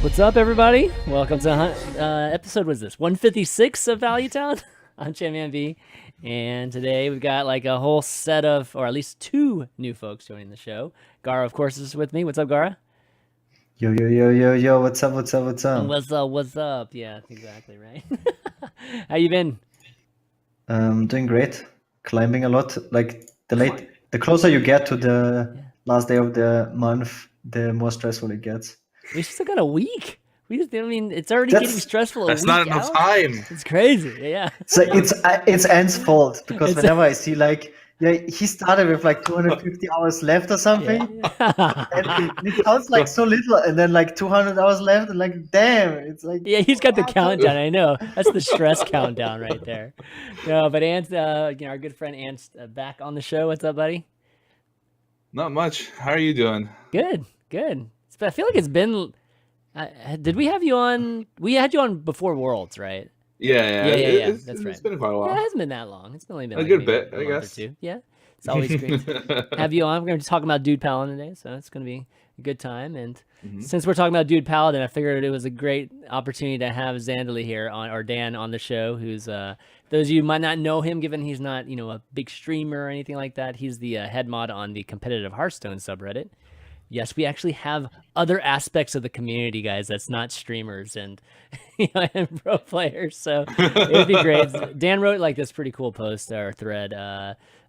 What's up, everybody? Welcome to episode, what is this, 156 of Value Town? I'm ChanManV, and today we've got like a whole set of, or at least two new folks joining the show. Gaara, of course, is with me. What's up, Gaara? Yo, what's up? What's up? Yeah, exactly, right? How you been? Doing great. Climbing a lot. Like the closer you get to the last day of the month, the more stressful it gets. We still got a week. It's already getting stressful. That's not enough time. It's crazy. Yeah. So it's Ant's fault, because whenever I see he started with like 250 hours left or something. Yeah. And it sounds like so little, and then like 200 hours left, and like, damn, it's like... Yeah, he's got the countdown, I know. That's the stress countdown right there. No, but Ant, our good friend Ant's back on the show. What's up, buddy? Not much. How are you doing? Good. I feel like it's been... did we have you on? We had you on before Worlds, right? Yeah. That's right. It's been quite a while. Yeah, it hasn't been that long. It's only been a like good bit, a I guess. Or two. Yeah, it's always great to have you on. We're going to be talking about Dude Paladin today, so it's going to be a good time. And since we're talking about Dude Paladin, I figured it was a great opportunity to have Zhandaly here or Dan on the show. Who's those of you who might not know him, given he's not a big streamer or anything like that. He's the head mod on the competitive Hearthstone subreddit. Yes, we actually have other aspects of the community, guys. That's not streamers and and pro players. So it would be great. Dan wrote like this pretty cool post or thread,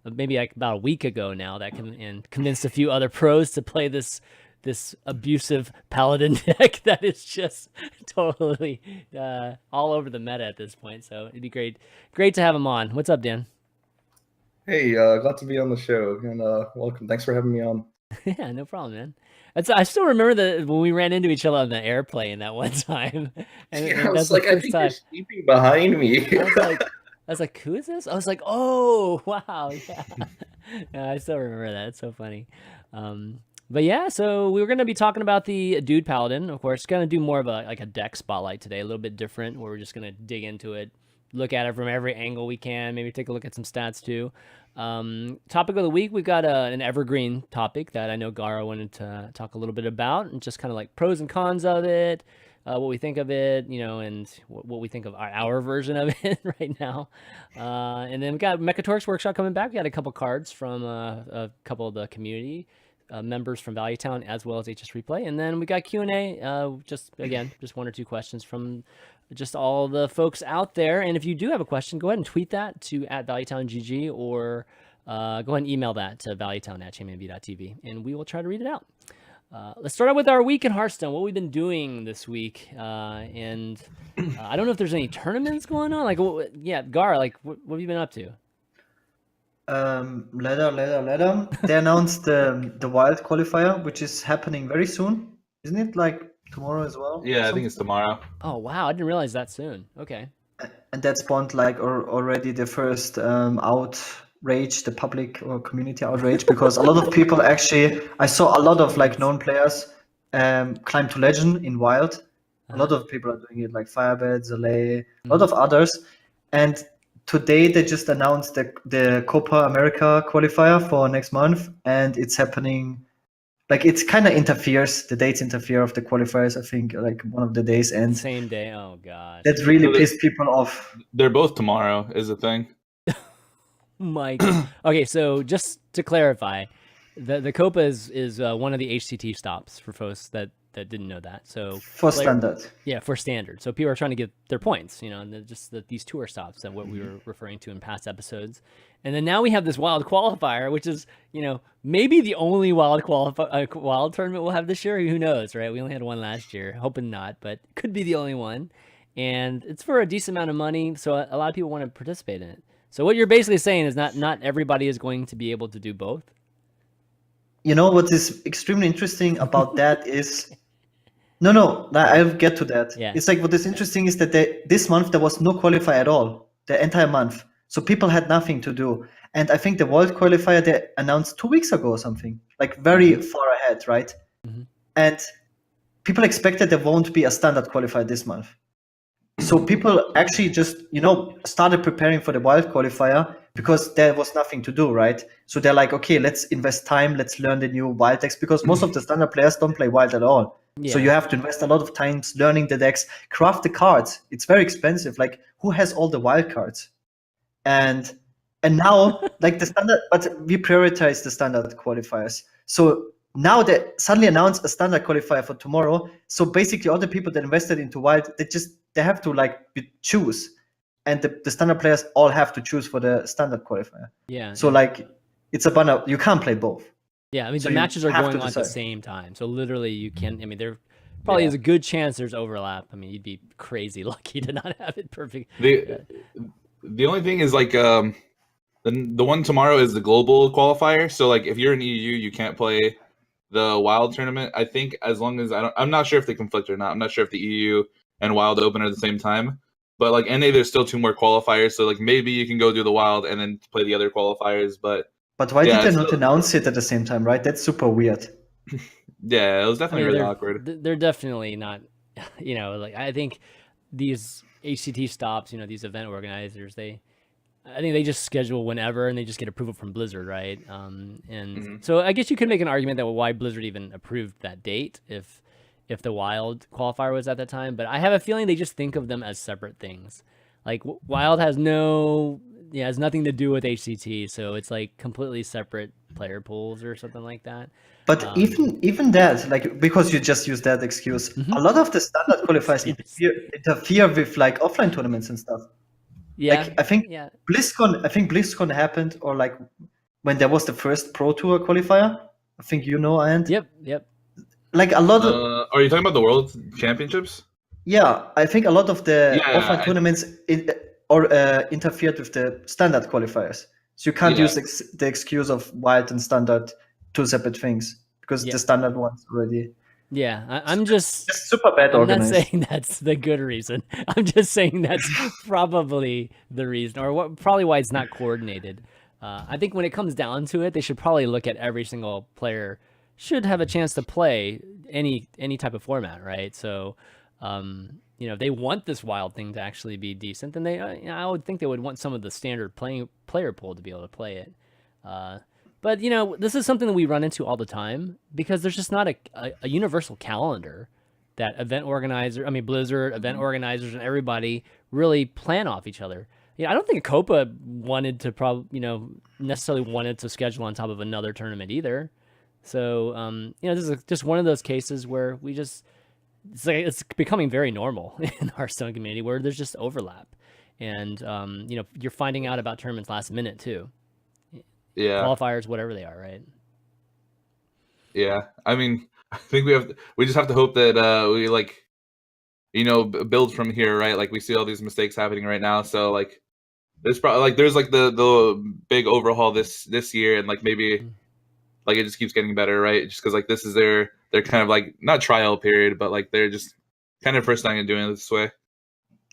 maybe like about a week ago now, and convinced a few other pros to play this abusive Paladin deck that is just totally all over the meta at this point. So it'd be great to have him on. What's up, Dan? Hey, glad to be on the show, and welcome. Thanks for having me on. Yeah, no problem, man. I still remember when we ran into each other on the airplane that one time. And I was like, I think you're sleeping behind me. I was like, who is this? I was like, oh, wow, yeah. No, I still remember that. It's so funny. But yeah, so we were going to be talking about the Dude Paladin. Of course, going to do more of a deck spotlight today, a little bit different, where we're just going to dig into it, look at it from every angle we can, maybe take a look at some stats too. Topic of the week, we've got an Evergreen topic that I know Gaara wanted to talk a little bit about, and just kind of like pros and cons of it, what we think of it, and what we think of our version of it right now. And then we got Mekkatorque's workshop coming back. We got a couple cards from a couple of the community members from Value Town, as well as HSReplay. And then we got Q&A, just one or two questions from just all the folks out there. And if you do have a question, go ahead and tweet that to @ValueTownGG, or go ahead and email that to valuetown@chanmanv.tv, and we will try to read it out. Let's start out with our week in Hearthstone, what we've been doing this week. And I don't know if there's any tournaments going on. Gaara, what have you been up to? Later. They announced the Wild qualifier, which is happening very soon. Isn't it like tomorrow as well? Yeah, I think it's tomorrow. Oh, wow. I didn't realize that soon. Okay. And that spawned already the first outrage, the public or community outrage, because a lot of people I saw a lot of known players climb to Legend in Wild. A lot of people are doing it, like Firebird, Zhandaly, a lot of others. And today they just announced the Copa America qualifier for next month, and it's happening. It's kind of interferes. The dates interfere of the qualifiers. I think one of the days ends same day. Oh god, that really pissed people off. They're both tomorrow, is the thing. Mike. Okay, so just to clarify, the Copa is one of the HCT stops for folks that didn't know that. So for standard. Yeah, for standard. So people are trying to get their points, and just these tour stops that what we were referring to in past episodes. And then now we have this Wild qualifier, which is, maybe the only Wild tournament we'll have this year. Who knows, right? We only had one last year, hoping not, but could be the only one. And it's for a decent amount of money, so a lot of people want to participate in it. So what you're basically saying is not everybody is going to be able to do both. What is extremely interesting about that is... No, I'll get to that. Yeah. It's what is interesting is that this month there was no qualifier at all, the entire month. So people had nothing to do. And I think the World qualifier they announced 2 weeks ago or something, very far ahead, right? Mm-hmm. And people expected there won't be a standard qualifier this month. So people actually just, started preparing for the Wild qualifier because there was nothing to do, right? So they're like, okay, let's invest time, let's learn the new Wild decks, because most of the standard players don't play Wild at all. So you have to invest a lot of time learning the decks, craft the cards. It's very expensive. Like, who has all the wild cards? And now, like the standard, but we prioritize the standard qualifiers. So now they suddenly announced a standard qualifier for tomorrow. So basically, all the people that invested into wild, they have to like choose, and the standard players all have to choose for the standard qualifier. Yeah. So like, it's a banner. You can't play both. Yeah, I mean, So the you matches are have going to on at the decide. same time. So literally you can, I mean, there probably is a good chance there's overlap. I mean, you'd be crazy lucky to not have it perfect. The only thing is like the one tomorrow is the global qualifier. So like if you're in EU, you can't play the Wild tournament. I think as long as I'm not sure if they conflict or not. I'm not sure if the EU and Wild open at the same time. But like NA, there's still 2 more qualifiers. So like maybe you can go do the Wild and then play the other qualifiers. But why did they not announce it at the same time, right? That's super weird. Yeah, it was definitely really awkward. They're definitely not, like I think these HCT stops, these event organizers, I think they just schedule whenever and they just get approval from Blizzard, right? So I guess you could make an argument that why Blizzard even approved that date if the Wild qualifier was at that time. But I have a feeling they just think of them as separate things. Like Wild has nothing to do with HCT, so it's like completely separate player pools or something like that. But even that, like, because you just use that excuse, a lot of the standard qualifiers interfere with like offline tournaments and stuff. Yeah, like I think BlizzCon happened, or like when there was the first Pro Tour qualifier. I think and Yep. Like a lot of. Are you talking about the World Championships? Yeah, I think a lot of the offline tournaments interfered with the standard qualifiers. So you can't use the excuse of Wild and standard, 2 separate things, because the standard one's already. Yeah, I'm just super bad organized. I'm not saying that's the good reason. I'm just saying that's probably the reason, or probably why it's not coordinated. I think when it comes down to it, they should probably look at every single player should have a chance to play any type of format, right? So, if they want this Wild thing to actually be decent, then I would think they would want some of the standard player pool to be able to play it. But this is something that we run into all the time because there's just not a universal calendar that Blizzard, event organizers, and everybody really plan off each other. I don't think Copa wanted to necessarily wanted to schedule on top of another tournament either. So this is just one of those cases where it's becoming very normal in the Hearthstone community where there's just overlap, and you're finding out about tournaments last minute too. Yeah, qualifiers, whatever they are, right? Yeah, I mean, I think we just have to hope that we build from here, right? Like we see all these mistakes happening right now, so like there's probably the big overhaul this year, and like maybe like it just keeps getting better, right? Just because like this is their kind of like not trial period, but like they're just kind of first time doing it this way.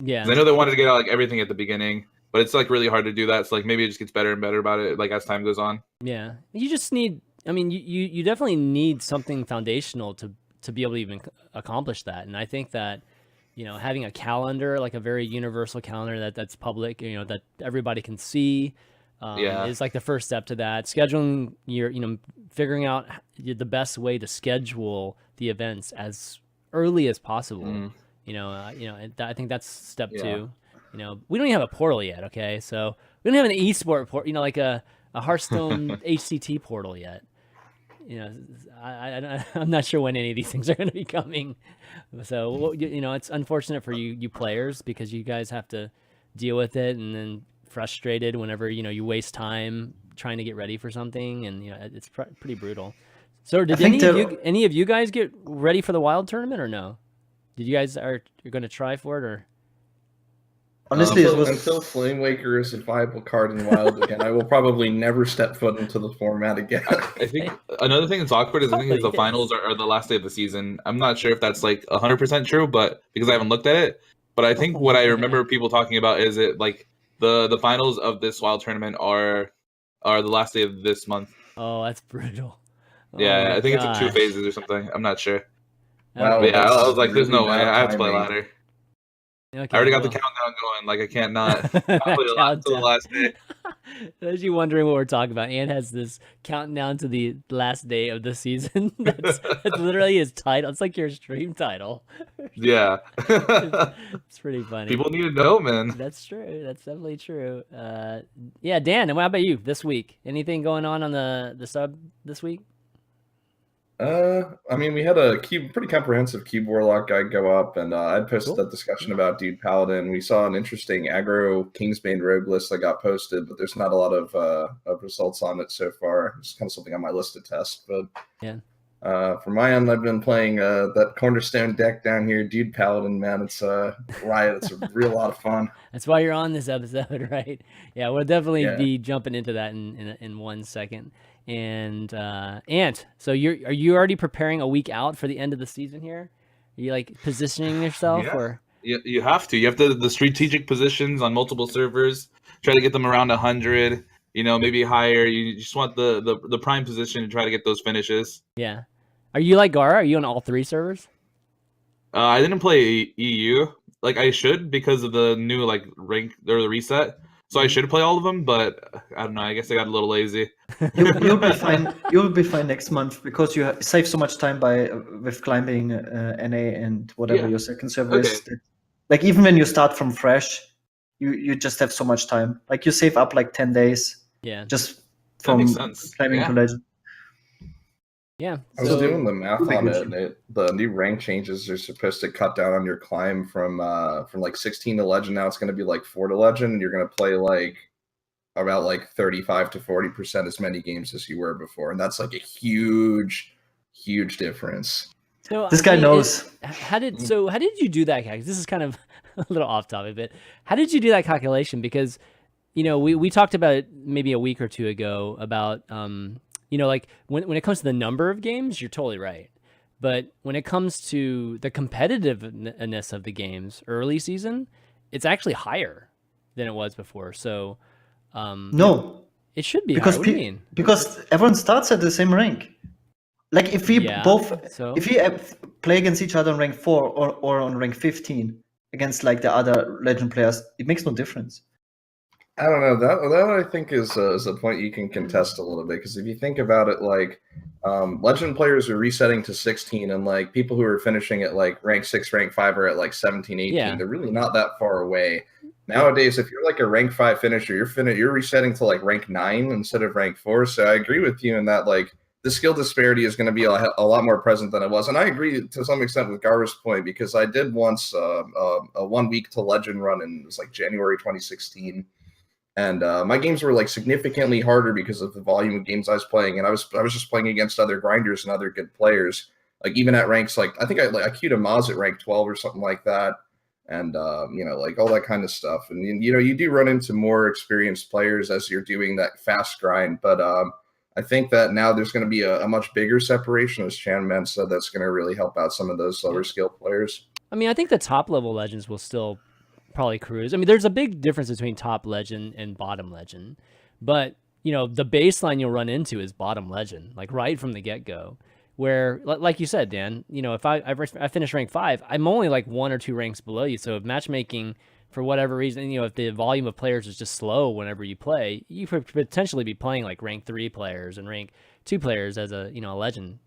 Yeah, I know they wanted to get out like everything at the beginning. But it's like really hard to do that. So like maybe it just gets better and better about it like as time goes on. Yeah, you just need. I mean, you definitely need something foundational to be able to even accomplish that. And I think that having a calendar, like a very universal calendar that's public, that everybody can see, is like the first step to that. Scheduling figuring out the best way to schedule the events as early as possible. I think that's step 2. We don't even have a portal yet, okay? So we don't have an esport portal, like a Hearthstone HCT portal yet. I'm not sure when any of these things are going to be coming. So, it's unfortunate for you players because you guys have to deal with it and then frustrated whenever, you waste time trying to get ready for something. And, it's pretty brutal. So did any of you guys get ready for the Wild tournament or no? Did you guys you're going to try for it or? Honestly, until Flamewaker is a viable card in Wild again, I will probably never step foot into the format again. I think another thing that's awkward is the finals are the last day of the season. I'm not sure if that's like 100% true, but because I haven't looked at it. But I think what I remember people talking about is it like the finals of this Wild tournament are the last day of this month. Oh, that's brutal. Yeah, I think it's in 2 phases or something. I'm not sure. Wow, but yeah, I was like, there's no way. I have to play ladder. Okay, I already got the countdown going. Like I can't not play until the last day. As you wondering what we're talking about, Ant has this counting down to the last day of the season. That's literally his title. It's like your stream title. Yeah. It's pretty funny. People need to know, man. That's true. That's definitely true. Yeah, Dan, and what about you this week? Anything going on the sub this week? I mean, we had a pretty comprehensive Cube Warlock guide go up, and I posted Cool. that discussion about Dude Paladin. We saw an interesting aggro Kingsbane rogue list that got posted, but there's not a lot of results on it so far. It's kind of something on my list to test. But Yeah. For my end, I've been playing that Cornerstone deck down here, Dude Paladin. Man, it's a riot. It's a real lot of fun. That's why you're on this episode, right? Yeah, we'll definitely Yeah. be jumping into that in 1 second. And Ant, so are you already preparing a week out for the end of the season here? Are you like positioning yourself Yeah. or? You have to. You have the strategic positions on multiple servers. Try to get them around 100. Maybe higher. You just want the prime position to try to get those finishes. Yeah. Are you like Gaara? Are you on all 3 servers? I didn't play EU like I should because of the new rank or the reset. So I should play all of them, but I don't know. I guess I got a little lazy. You'll be fine. You'll be fine next month because you save so much time with climbing NA and whatever Yeah. your second server is. Like even when you start from fresh, you just have so much time. Like you save up like 10 days Yeah. just That from makes sense. climbing Yeah. to legend. Yeah. I was So doing the math It'll be on good. it, and the new rank changes are supposed to cut down on your climb from like 16 to legend. Now it's going to be like 4 to legend, and you're going to play like about like 35 to 40% as many games as you were before, and that's like a huge difference. So, This guy knows. How did you do that? This is kind of a little off topic, but how did you do that calculation? Because we talked about it maybe a week or two ago about like when it comes to the number of games, you're totally right. But when it comes to the competitiveness of the games early season, it's actually higher than it was before. So No, it should be because higher. What do you mean? because everyone starts at the same rank. Like if we play against each other on rank 4 or on rank 15 against like the other legend players, it makes no difference. I don't know. That I think is a point you can contest a little bit, because if you think about it, like legend players are resetting to 16, and like people who are finishing at like rank 6, rank 5 are at like 17, 18. Yeah. They're really not that far away. Nowadays, if you're like a rank 5 finisher, you're resetting to like rank 9 instead of rank 4. So I agree with you in that like the skill disparity is going to be a lot more present than it was. And I agree to some extent with Gaara's point, because I did once a 1 week to legend run, and it was like January 2016. And my games were like significantly harder because of the volume of games I was playing, and I was just playing against other grinders and other good players. Like even at ranks, like I think I queued a Maz at rank 12 or something like that, and like all that kind of stuff. And you do run into more experienced players as you're doing that fast grind. But I think that now there's going to be a much bigger separation, as ChanManV said, that's going to really help out some of those lower skill players. I mean, I think the top level legends will still probably cruise. I mean, there's a big difference between top legend and bottom legend, but the baseline you'll run into is bottom legend, like right from the get-go, where like you said, Dan, if I finish rank 5, I'm only like 1 or 2 ranks below you. So if matchmaking for whatever reason, if the volume of players is just slow whenever you play, you could potentially be playing like rank 3 players and rank 2 players as a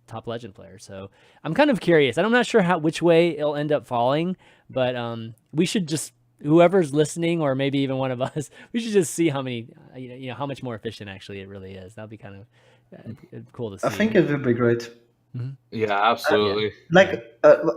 top legend player. So I'm kind of curious. I'm not sure which way it'll end up falling, but we should just, whoever's listening, or maybe even one of us, we should just see how many, how much more efficient actually it really is. That'll be kind of cool to see. I think it will be great. Mm-hmm. Yeah, absolutely.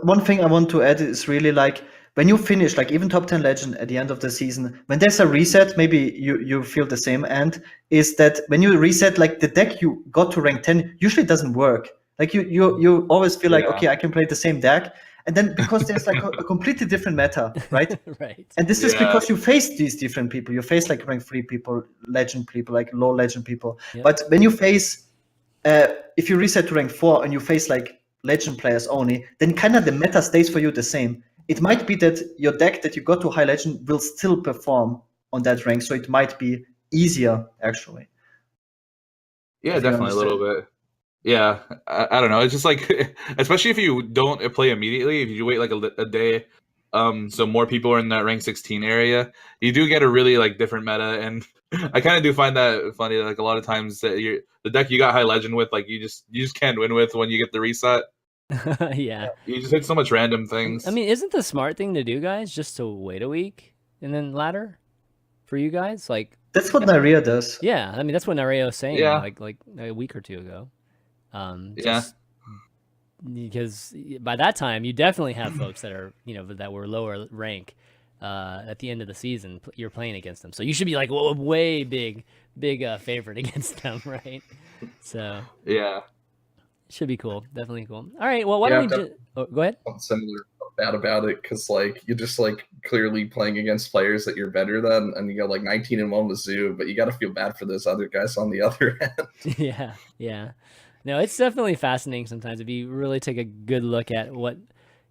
One thing I want to add is really like when you finish, like even top 10 legend at the end of the season, when there's a reset, maybe you feel the same, and is that when you reset, like the deck you got to rank 10 usually doesn't work. Like you always feel like, okay, I can play the same deck. And then because there's like a completely different meta, right? Right. And this is because you face these different people. You face like rank 3 people, legend people, like low legend people. Yep. But when you face, if you reset to rank 4 and you face like legend players only, then kind of the meta stays for you the same. It might be that your deck that you got to high legend will still perform on that rank. So it might be easier actually. Yeah, definitely a little bit. Yeah, I don't know. It's just like, especially if you don't play immediately, if you wait like a day so more people are in that rank 16 area, you do get a really like different meta. And I kind of do find that funny. Like a lot of times that the deck you got high legend with, like you just can't win with when you get the reset. Yeah. You just hit so much random things. I mean, isn't the smart thing to do, guys, just to wait a week and then ladder for you guys? Like, That's what Naria does. yeah, I mean, that's what Nario was saying Yeah. like a week or two ago. Yeah. Just because by that time you definitely have folks that are, that were lower rank at the end of the season. You're playing against them, so you should be like a way big favorite against them, right? So Yeah. should be cool, definitely cool. All right, well, why don't we go ahead? Something similar bad about it, because like you're just like clearly playing against players that you're better than, and you got like 19-1 with Zoo, but you got to feel bad for those other guys on the other end. Yeah. No, it's definitely fascinating sometimes if you really take a good look at what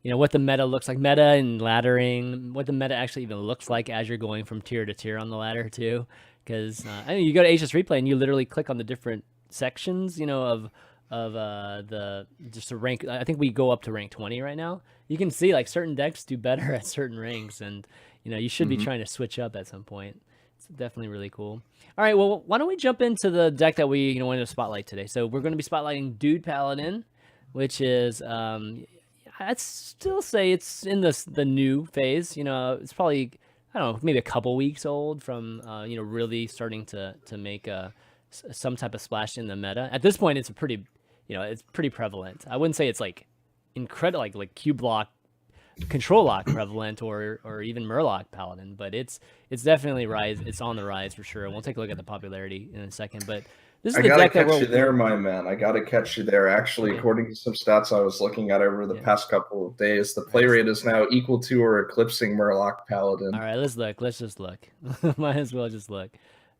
the meta looks like, meta and laddering, what the meta actually even looks like as you're going from tier to tier on the ladder too. Because I mean, you go to HSReplay and you literally click on the different sections, of the just a rank. I think we go up to rank 20 right now. You can see like certain decks do better at certain ranks, and you should be trying to switch up at some point. It's definitely really cool. All right, well, why don't we jump into the deck that we wanted to spotlight today? So we're going to be spotlighting Dude Paladin, which is I'd still say it's in the new phase. It's probably, I don't know, maybe a couple weeks old from really starting to make some type of splash in the meta. At this point, it's it's pretty prevalent. I wouldn't say it's like incredible like Q block, control lock prevalent or even Murloc Paladin, but it's definitely it's on the rise for sure. We'll take a look at the popularity in a second, but this is the deck that catch you there, my man. I gotta catch you there. Actually, according to some stats I was looking at over the past couple of days, the play rate is now equal to or eclipsing Murloc Paladin. All right, let's just look. Might as well just look.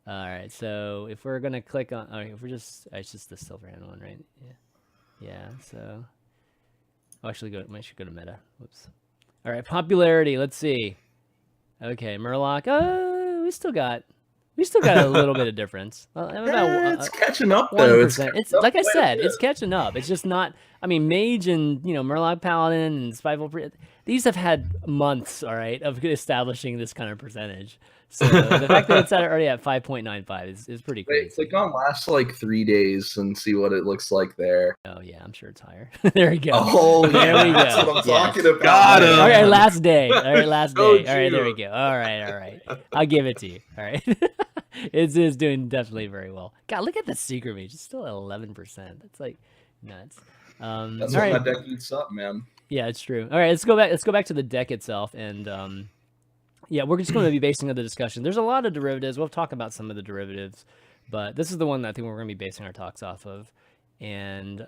All right, so if we're gonna click on, all right, if we're just, it's just the silver hand one, right? Yeah. So, actually, I should go to meta. Whoops. All right, popularity. Let's see. Okay, Murloc. We still got a little bit of difference. It's catching up though. 1%. It's like I said, it's catching up. It's just not. I mean, Mage and Murloc Paladin and Spiteful Priest, these have had months, all right, of establishing this kind of percentage. So the fact that it's already at 5.95 is pretty crazy. Click on last like 3 days and see what it looks like there. Oh yeah, I'm sure it's higher. There we go. Oh, there we go. That's what I'm talking about. Got him. All right, last day. All right, last day. Oh, All right, there we go. All right. I'll give it to you. All right. It's doing definitely very well. God, look at the Secret Mage. It's still at 11%. That's like nuts. That's all what right. my deck eats up, man. Yeah, it's true. All right, let's go back to the deck itself, and yeah, we're just going to be basing on the discussion. There's a lot of derivatives. We'll talk about some of the derivatives, but this is the one that I think we're going to be basing our talks off of. And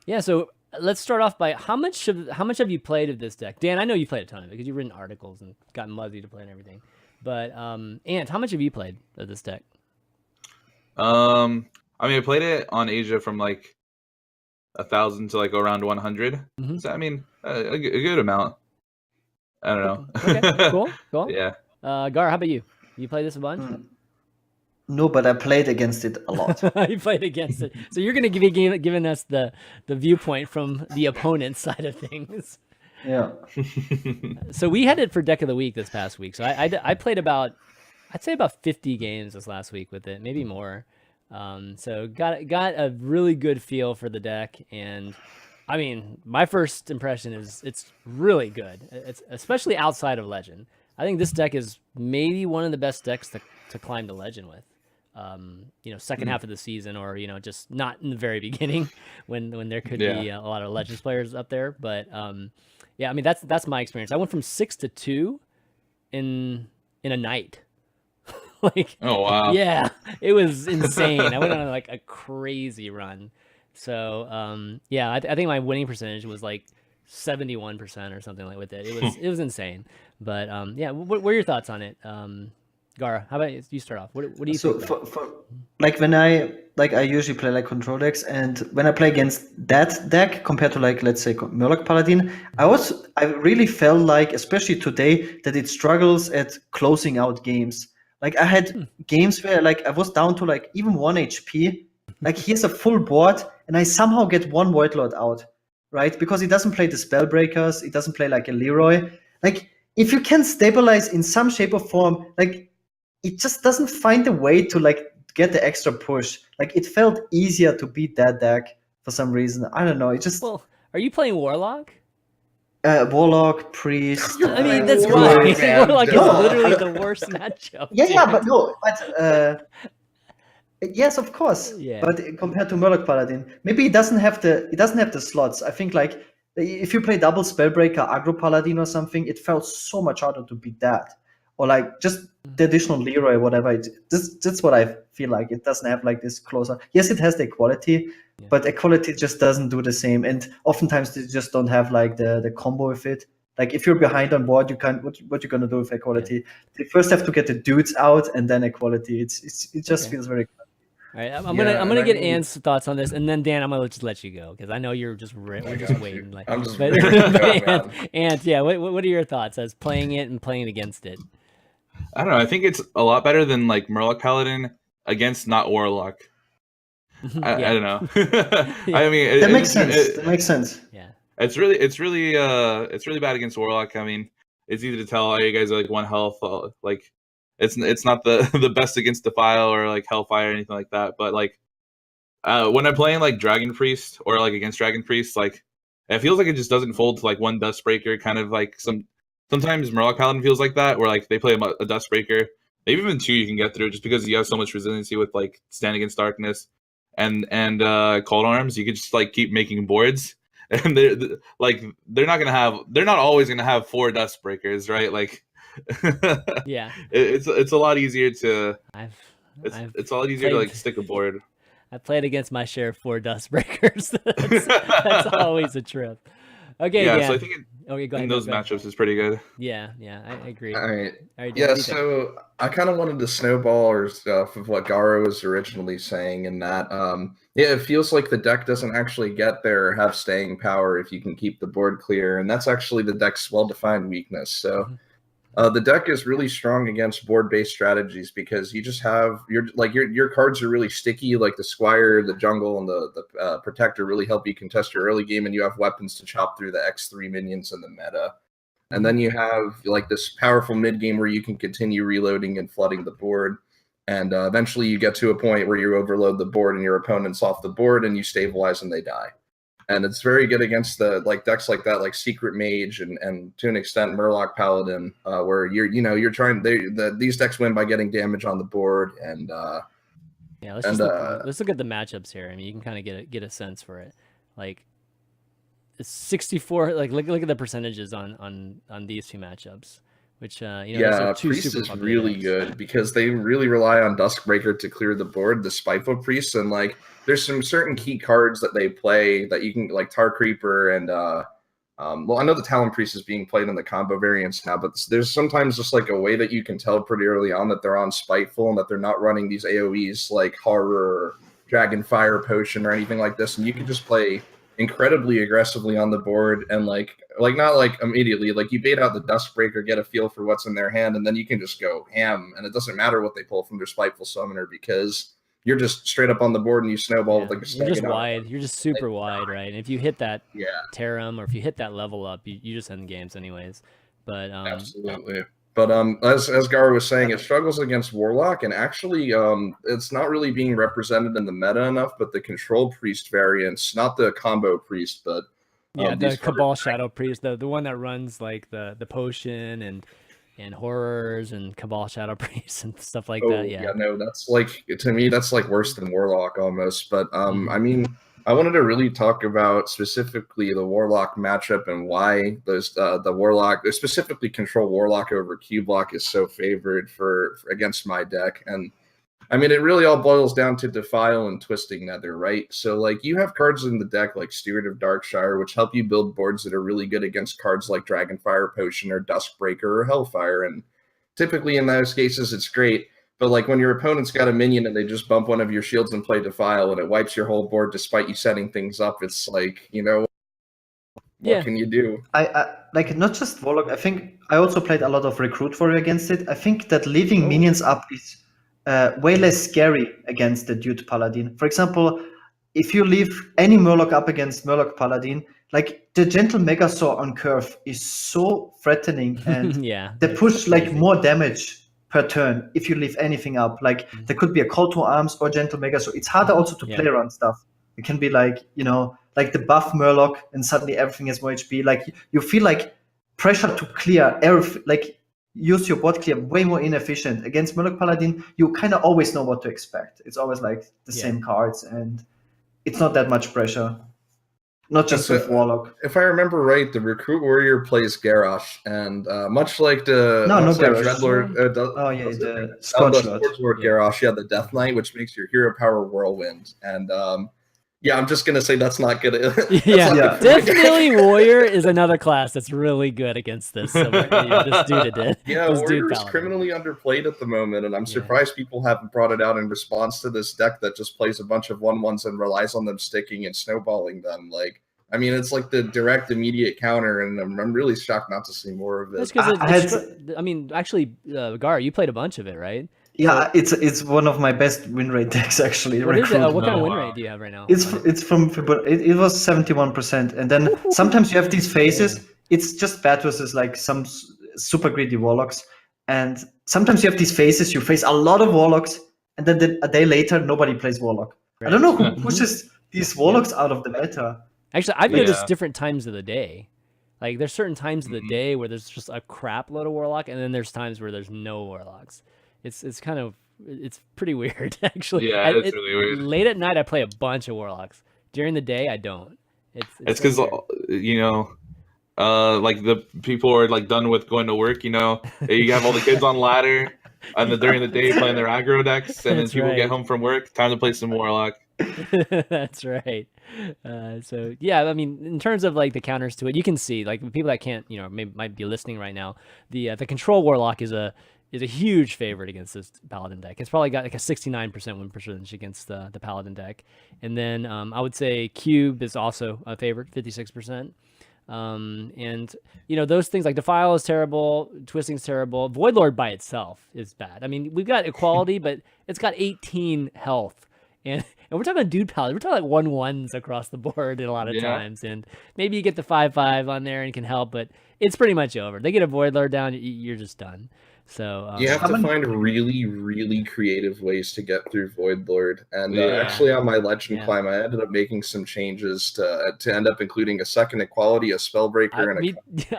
yeah, so let's start off by how much have you played of this deck? Dan, I know you played a ton of it because you've written articles and gotten Muzzy to play and everything. But Ant, how much have you played of this deck? I mean, I played it on Asia from like 1,000 to like around 100. Mhm. So I mean, a good amount. I don't know. Okay, cool. Yeah. Gaara, how about you? You played this a bunch? No, but I played against it a lot. You played against it, so you're going to be giving us the viewpoint from the opponent's side of things. Yeah. So we had it for Deck of the Week this past week. So I played about 50 games this last week with it, maybe more. So got a really good feel for the deck, and I mean, my first impression is it's really good. It's especially outside of Legend. I think this deck is maybe one of the best decks to climb to Legend with. Second half of the season, or just not in the very beginning when there could be a lot of Legends players up there. But yeah, I mean that's my experience. I went from 6 to 2 in a night. Like, oh wow, yeah, it was insane. I went on like a crazy run. So yeah, I think my winning percentage was like 71% or something like with it. It was insane. But yeah, what are your thoughts on it? Gaara, how about you start off? What do you think? For like when I usually play like control decks, and when I play against that deck compared to like, let's say, Murloc Paladin, I really felt like, especially today, that it struggles at closing out games. Like I had games where like I was down to like even 1 HP. Like he has a full board, and I somehow get one Void Lord out, right? Because he doesn't play the Spellbreakers, he doesn't play like a Leroy. like if you can stabilize in some shape or form, like it just doesn't find a way to like get the extra push. Like it felt easier to beat that deck for some reason. I don't know. It just Well, are you playing Warlock? Warlock, Priest. I mean, that's Come why on, man. Warlock is No, literally I- the worst matchup. yeah, dude. but no, but yes, of course. Yeah. But compared to Murloc Paladin, maybe it doesn't have the slots. I think like if you play double Spellbreaker, Aggro Paladin or something, it felt so much harder to beat that. Or like just the additional Leroy, whatever. That's what I feel like. It doesn't have like this closer. Yes, it has the equality, but equality just doesn't do the same. And oftentimes they just don't have like the combo with it. Like if you're behind on board, you can't. What you're gonna do with equality? They first have to get the dudes out and then equality. It just feels very. All right, I'm Yeah, gonna and get I mean- Ant's thoughts on this, and then Dan, I'm gonna just let you go because I know you're just we're just got you. waiting. Like, I'm just but, ready to but go, man. Ant, yeah, what are your thoughts as playing it and playing against it? I don't know. I think it's a lot better than like Murloc Paladin against not Warlock. I don't know. I mean, That makes sense. That makes sense. Yeah. It's really bad against Warlock. I mean, it's easy to tell. You guys are like 1 health. Like, it's not the the best against Defile or like Hellfire or anything like that. But like, when I'm playing like Dragon Priest or like against Dragon Priest, like it feels like it just doesn't fold to like one Dustbreaker. Kind of like sometimes Murloc Paladin feels like that, where like they play a Dustbreaker. Maybe even 2 you can get through just because you have so much resiliency with like Stand Against Darkness and Cold Arms. You could just like keep making boards. And they're not always gonna have 4 Dustbreakers, right? Like, Yeah. it's a lot easier to I've it's a lot easier to played- like stick a board. I played against my share of 4 Dustbreakers. that's always a trip. Okay, Yeah, Dan. so I think Okay, go ahead. in go those ahead. matchups is pretty good. Yeah, I agree. All right. All right, Dan, Yeah, what do you think? so I kind of wanted to snowball or stuff of what Gaara was originally saying, in that, it feels like the deck doesn't actually get there or have staying power if you can keep the board clear, and that's actually the deck's well-defined weakness. So the deck is really strong against board-based strategies because you just have your cards are really sticky, like the Squire, the Jungle, and the Protector really help you contest your early game, and you have weapons to chop through the X3 minions in the meta. And then you have like this powerful mid game where you can continue reloading and flooding the board. And eventually you get to a point where you overload the board and your opponent's off the board and you stabilize and they die. And it's very good against the like decks like that, like Secret Mage and to an extent Murloc Paladin, where you're trying. These decks win by getting damage on the board. And Yeah, let's look at the matchups here. I mean, you can kind of get a sense for it. Like, it's 64. Like, look at the percentages on these 2 matchups, which these are 2 Priest super is popular really decks. good because they really rely on Duskbreaker to clear the board, the Spiteful Priest, and like there's some certain key cards that they play that you can, like Tar Creeper and well, I know the Talon Priest is being played in the combo variants now, but there's sometimes just like a way that you can tell pretty early on that they're on Spiteful and that they're not running these AoEs like Horror or Dragon Fire Potion or anything like this, and you can just play incredibly aggressively on the board and like not like immediately, like you bait out the Duskbreaker, get a feel for what's in their hand, and then you can just go ham, and it doesn't matter what they pull from their Spiteful Summoner because you're just straight up on the board and you snowball with like a You're just Snaggadon. wide. You're just super wide, right? And if you hit that Yeah, Terum or if you hit that level up, you just end games anyways. But absolutely. But as Gaara was saying, it struggles against Warlock, and actually it's not really being represented in the meta enough. But the Control Priest variants, not the Combo Priest, but yeah, these the cards- Cabal Shadow Priest, the one that runs like the potion and horrors and Cabal Shadow Priest and stuff like that. Yeah. No, that's like, to me, that's like worse than Warlock almost. But Mhm. I mean, I wanted to really talk about specifically the Warlock matchup and why those the Warlock, specifically Control Warlock over Q Block, is so favored for against my deck. And I mean, it really all boils down to Defile and Twisting Nether, right? So, like, you have cards in the deck like Steward of Darkshire, which help you build boards that are really good against cards like Dragonfire Potion or Duskbreaker or Hellfire. And typically in those cases, it's great. But, like, when your opponent's got a minion and they just bump one of your shields and play Defile and it wipes your whole board despite you setting things up, it's like, what can you do? I like not just Warlock. I think I also played a lot of Recruit Warrior against it. I think that leaving minions up is way less scary against the Dude Paladin. For example, if you leave any Murloc up against Murloc Paladin, like the Gentle Megasaur on curve is so threatening, and Yeah, they it's push like crazy. more damage per turn if you leave anything up. Like there could be a Call to Arms or Gentle Megasaur. It's harder also to Yeah. play around stuff. It can be like, you know, like the buff Murloc, and suddenly everything has more HP. Like you feel like pressure to clear everything, like use your bot clear way more inefficient. Against Murloc Paladin, you kind of always know what to expect. It's always like the same cards, and it's not that much pressure. Not just with Warlock. If I remember right, the Recruit Warrior plays Garrosh, and much like the No, much no like Garrosh. Dreadlord, Oh yeah, the the Scorch Lord. Swords Lord Garrosh, the Death Knight, which makes your hero power Whirlwind, and yeah, I'm just gonna say that's not good. Yeah, definitely Warrior is another class that's really good against this. So this dude did. Yeah, this Warrior dude is Paladin. criminally underplayed at the moment, and I'm surprised people haven't brought it out in response to this deck that just plays a bunch of 1/1s and relies on them sticking and snowballing them. Like, I mean, it's like the direct, immediate counter, and I'm really shocked not to see more of it. That's because I mean, actually, Gaara, you played a bunch of it, right? Yeah, so, it's one of my best win rate decks actually. What is it? What kind of win rate do you have right now? It was 71%, and then sometimes you have these phases. Yeah. It's just bad versus like some super greedy Warlocks, and sometimes you have these phases. You face a lot of Warlocks, and then a day later nobody plays Warlock. Right. I don't know who pushes these Warlocks out of the meta. Actually, I've noticed different times of the day. Like there's certain times of the day where there's just a crap load of Warlock, and then there's times where there's no Warlocks. It's kind of, it's pretty weird actually. Yeah, it's really weird. Late at night I play a bunch of Warlocks. During the day I don't. It's because you know, like the people are like done with going to work. You know, you have all the kids on ladder, and then during the day playing their aggro decks, and then people get home from work. Time to play some Warlock. That's right. So yeah, I mean, in terms of like the counters to it, you can see like people that can't, you know, might be listening right now. The Control Warlock is a huge favorite against this Paladin deck. It's probably got like a 69% win percentage against the Paladin deck. And then I would say Cube is also a favorite, 56%. And you know, those things like Defile is terrible, Twisting's terrible, Voidlord by itself is bad. I mean, we've got Equality, but it's got 18 health. And we're talking about dude Paladin. We're talking like 1/1s across the board a lot of times. And maybe you get the 5/5 on there and it can help, but it's pretty much over. They get a Voidlord down, you're just done. So you have to find really, really creative ways to get through Voidlord. And actually, on my Legend climb, I ended up making some changes to end up including a second Equality, a Spellbreaker, and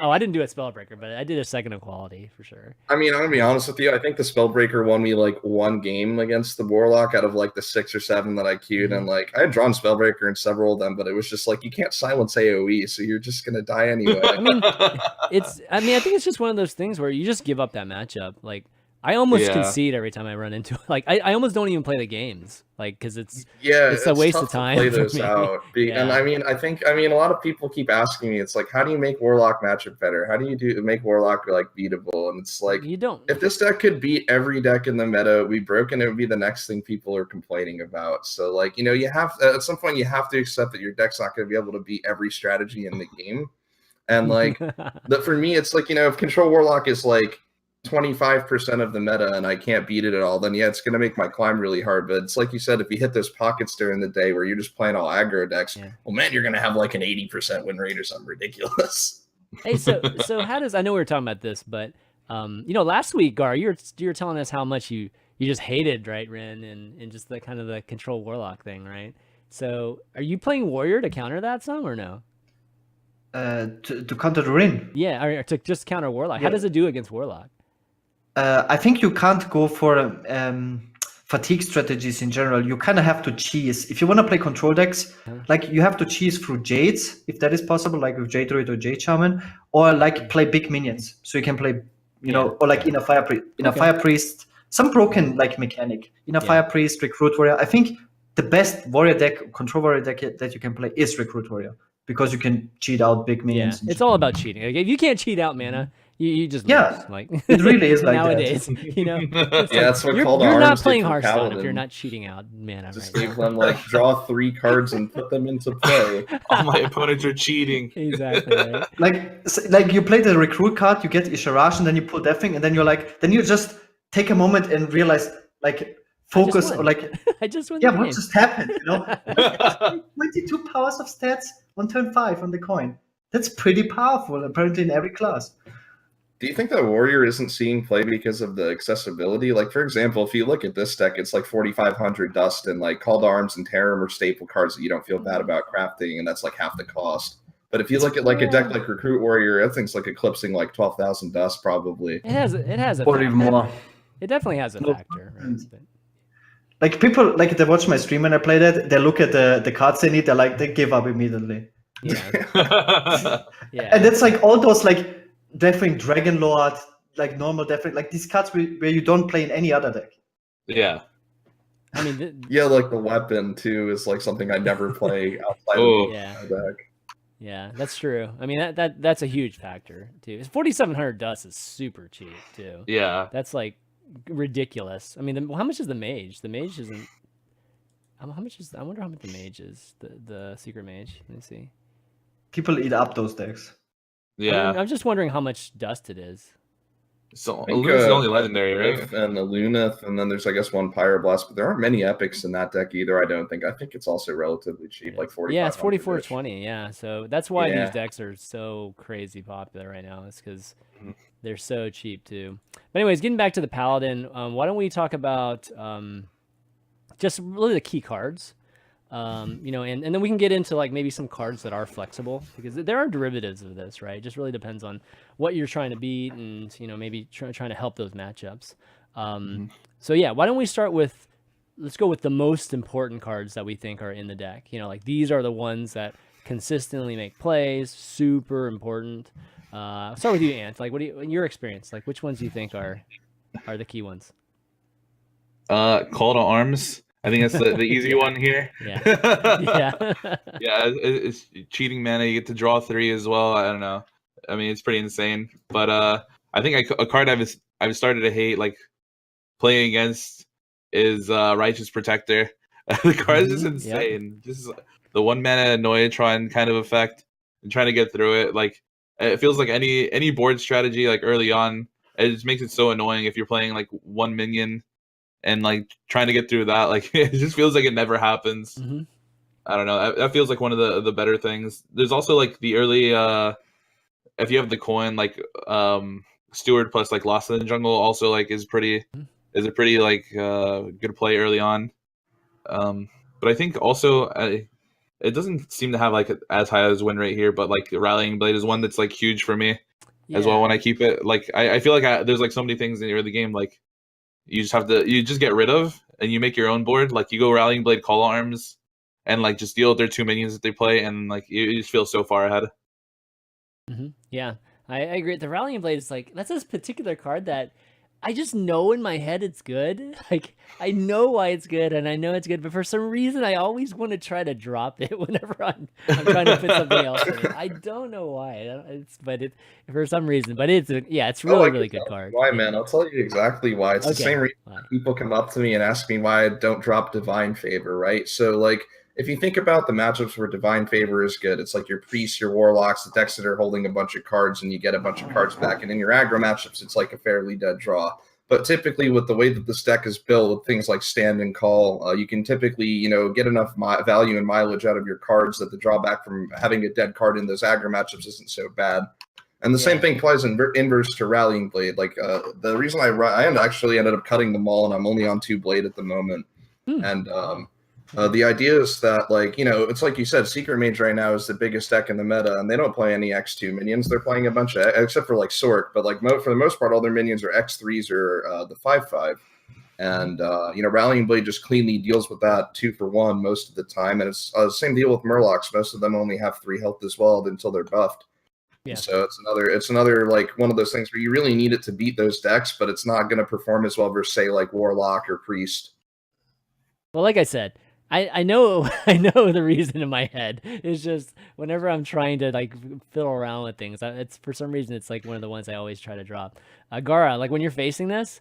I didn't do a Spellbreaker, but I did a second Equality for sure. I mean, I'm gonna be honest with you. I think the Spellbreaker won me like one game against the Warlock out of like the 6 or 7 that I queued, and like I had drawn Spellbreaker in several of them, but it was just like you can't silence AOE, so you're just gonna die anyway. I mean, I think it's just one of those things where you just give up that matchup. Like I almost concede every time I run into it. Like I almost don't even play the games, like because it's a waste of time. To play those out. And I mean, a lot of people keep asking me, it's like, how do you make Warlock matchup better? How do you make Warlock like beatable? And it's like, you don't. If this deck could beat every deck in the meta, we broken, it would be the next thing people are complaining about. So like, you know, you have at some point you have to accept that your deck's not going to be able to beat every strategy in the game. And like, for me, it's like, you know, if Control Warlock is like 25% of the meta and I can't beat it at all, then yeah, it's going to make my climb really hard. But it's like you said, if you hit those pockets during the day where you're just playing all aggro decks, well, man, you're going to have like an 80% win rate or something ridiculous. Hey, so how does, I know we were talking about this, but you know, last week, Gar, you were telling us how much you just hated, right, Ren, and just the kind of the Control Warlock thing, right? So are you playing Warrior to counter that some or no? To counter the Rin? Yeah, or to just counter Warlock. How does it do against Warlock? I think you can't go for fatigue strategies in general. You kind of have to cheese. If you want to play control decks, like you have to cheese through Jades, if that is possible, like with Jade Druid or Jade Shaman, or like play big minions. So you can play, you know, or like in a Fire Priest, some broken like mechanic. In a Fire Priest, Recruit Warrior. I think the best warrior deck, control warrior deck that you can play is Recruit Warrior, because you can cheat out big minions. Yeah, it's all about cheating. Like, if you can't cheat out mana, you just lose. Like it really is like nowadays. That. You know, that's what you're not playing Hearthstone Paladin. If you're not cheating out mana. Just give them like draw 3 cards and put them into play. All my opponents are cheating. Exactly. Right? Like you play the recruit card, you get Isharash, and then you pull that thing, and then you're like, then you just take a moment and realize like focus won. like I just won yeah, the what game. just happened? 22 powers of stats on turn 5 on the coin. That's pretty powerful, apparently in every class. Do you think that Warrior isn't seeing play because of the accessibility? Like, for example, if you look at this deck, it's like 4,500 Dust, and like Call to Arms and Terror are staple cards that you don't feel bad about crafting, and that's like half the cost. But if you look at like a deck like Recruit Warrior, that thing's like eclipsing like 12,000 Dust probably. It has a Or even factor. more. It definitely has a factor, right? But, Like people, like they watch my stream when I play that, they look at the cards they need, they give up immediately. yeah. Yeah. And it's like all those like Deathwing Dragon Lord, like normal Deathwing, like these cards where you don't play in any other deck. Yeah. I mean, Yeah, like the weapon too is like something I never play outside Oh. of yeah. the deck. Yeah, that's true. I mean, that's a huge factor too. 4,700 Dust is super cheap too. Yeah. That's like ridiculous. I mean, how much is the mage? The mage isn't. How much is? I wonder how much the mage is. The secret mage. Let me see. People eat up those decks. Yeah. I'm just wondering how much dust it is. So I think, Luna's the only legendary, Rift right? and the Lunith, and then there's I guess one Pyroblast, but there aren't many epics in that deck either. I don't think. I think it's also relatively cheap, like 40. Yeah, it's 44.20. Yeah, so that's why Yeah. these decks are so crazy popular right now. It's because they're so cheap too. But anyways, getting back to the Paladin, why don't we talk about just really the key cards? You know, and then we can get into like maybe some cards that are flexible, because there are derivatives of this, right? It just really depends on what you're trying to beat, and you know, maybe trying to help those matchups. So yeah, why don't we start with, let's go with the most important cards that we think are in the deck. You know, like these are the ones that consistently make plays, super important. I'll start with you, Ant. Like, what do you, in your experience, like which ones do you think are the key ones? Call to Arms. I think that's the easy one here. Yeah. Yeah, it's cheating mana. You get to draw 3 as well. I don't know. I mean, it's pretty insane. But I think a card I've started to hate, like playing against, is Righteous Protector. The card is just insane. Just the 1 mana Noyatron kind of effect, and trying to get through it. Like it feels like any board strategy, like early on, it just makes it so annoying if you're playing like 1 minion. And like trying to get through that, like it just feels like it never happens. I don't know. That feels like one of the better things. There's also like the early, if you have the coin, like Steward plus like Lost in the Jungle also like is a pretty like good play early on. But I think also it doesn't seem to have like as high as win rate here, but like Rallying Blade is one that's like huge for me as well when I keep it. Like I feel like there's like so many things in the early game like. You just get rid of, and you make your own board. Like you go Rallying Blade, Call Arms, and like just deal with their 2 minions that they play, and like you just feel so far ahead. Yeah, I agree. The Rallying Blade is like, that's this particular card that I just know in my head it's good. Like I know why it's good, and I know it's good, but for some reason I always want to try to drop it whenever I'm trying to put something else in it. I don't know why. For some reason, but it's really good card. Why, man? I'll tell you exactly why. It's the same reason people come up to me and ask me why I don't drop Divine Favor, right? So like, if you think about the matchups where Divine Favor is good, it's like your priests, your warlocks, the decks that are holding a bunch of cards, and you get a bunch of cards back. And in your aggro matchups, it's like a fairly dead draw. But typically, with the way that this deck is built, with things like Stand and Call, you can typically, get enough value and mileage out of your cards that the drawback from having a dead card in those aggro matchups isn't so bad. And the same thing applies in inverse to Rallying Blade. Like the reason I actually ended up cutting them all, and I'm only on 2 Blade at the moment. And the idea is that, like, it's like you said, Secret Mage right now is the biggest deck in the meta, and they don't play any X2 minions. They're playing a bunch of, except for like Sork, but like for the most part, all their minions are X3s or the 5/5. And Rallying Blade just cleanly deals with that 2-for-1 most of the time. And it's the same deal with Murlocs. Most of them only have 3 health as well until they're buffed. Yeah. So it's another like one of those things where you really need it to beat those decks, but it's not going to perform as well versus say like Warlock or Priest. Well, like I said, I know the reason in my head. It's just whenever I'm trying to like fiddle around with things, it's for some reason it's like one of the ones I always try to drop. Gaara, like when you're facing this,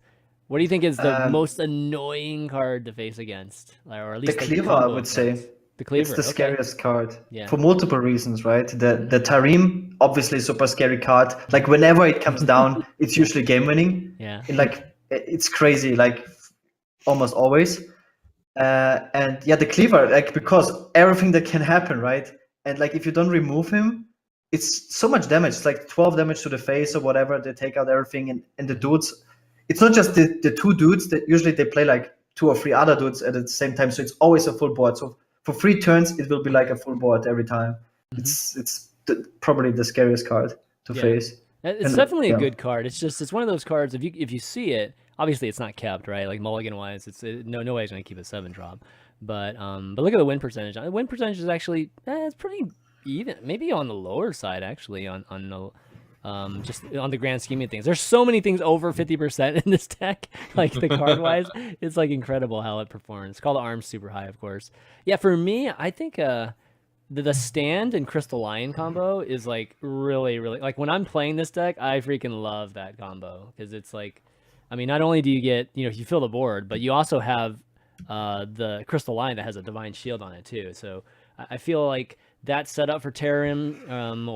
what do you think is the most annoying card to face against, or at least the Cleaver? I would say the Cleaver. It's the scariest card. Yeah. For multiple reasons, right? The Tarim, obviously super scary card. Like whenever it comes down, it's usually game winning. Yeah. It's crazy. Like almost always. And yeah, the cleaver, like, because everything that can happen, right? And like if you don't remove him, it's so much damage. It's like 12 damage to the face or whatever. They take out everything, and the dudes. It's not just the two dudes that usually they play like 2 or 3 other dudes at the same time. So it's always a full board. So for 3 turns, it will be like a full board every time. It's probably the scariest card to face. It's And, definitely yeah. a good card. It's one of those cards. If you see it, obviously it's not kept, right? Like mulligan wise, no way it's gonna keep a 7-drop. But look at the win percentage. The win percentage is actually it's pretty even. Maybe on the lower side actually on the just on the grand scheme of things. There's so many things over 50% in this deck, like the card wise. It's like incredible how it performs. It's called the arms super high, of course. Yeah, for me, I think the stand and Crystal Lion combo is like really, really, like when I'm playing this deck, I freaking love that combo because it's like, I mean, not only do you get, you fill the board, but you also have the Crystal Lion that has a Divine Shield on it too. So I feel like that setup for Terran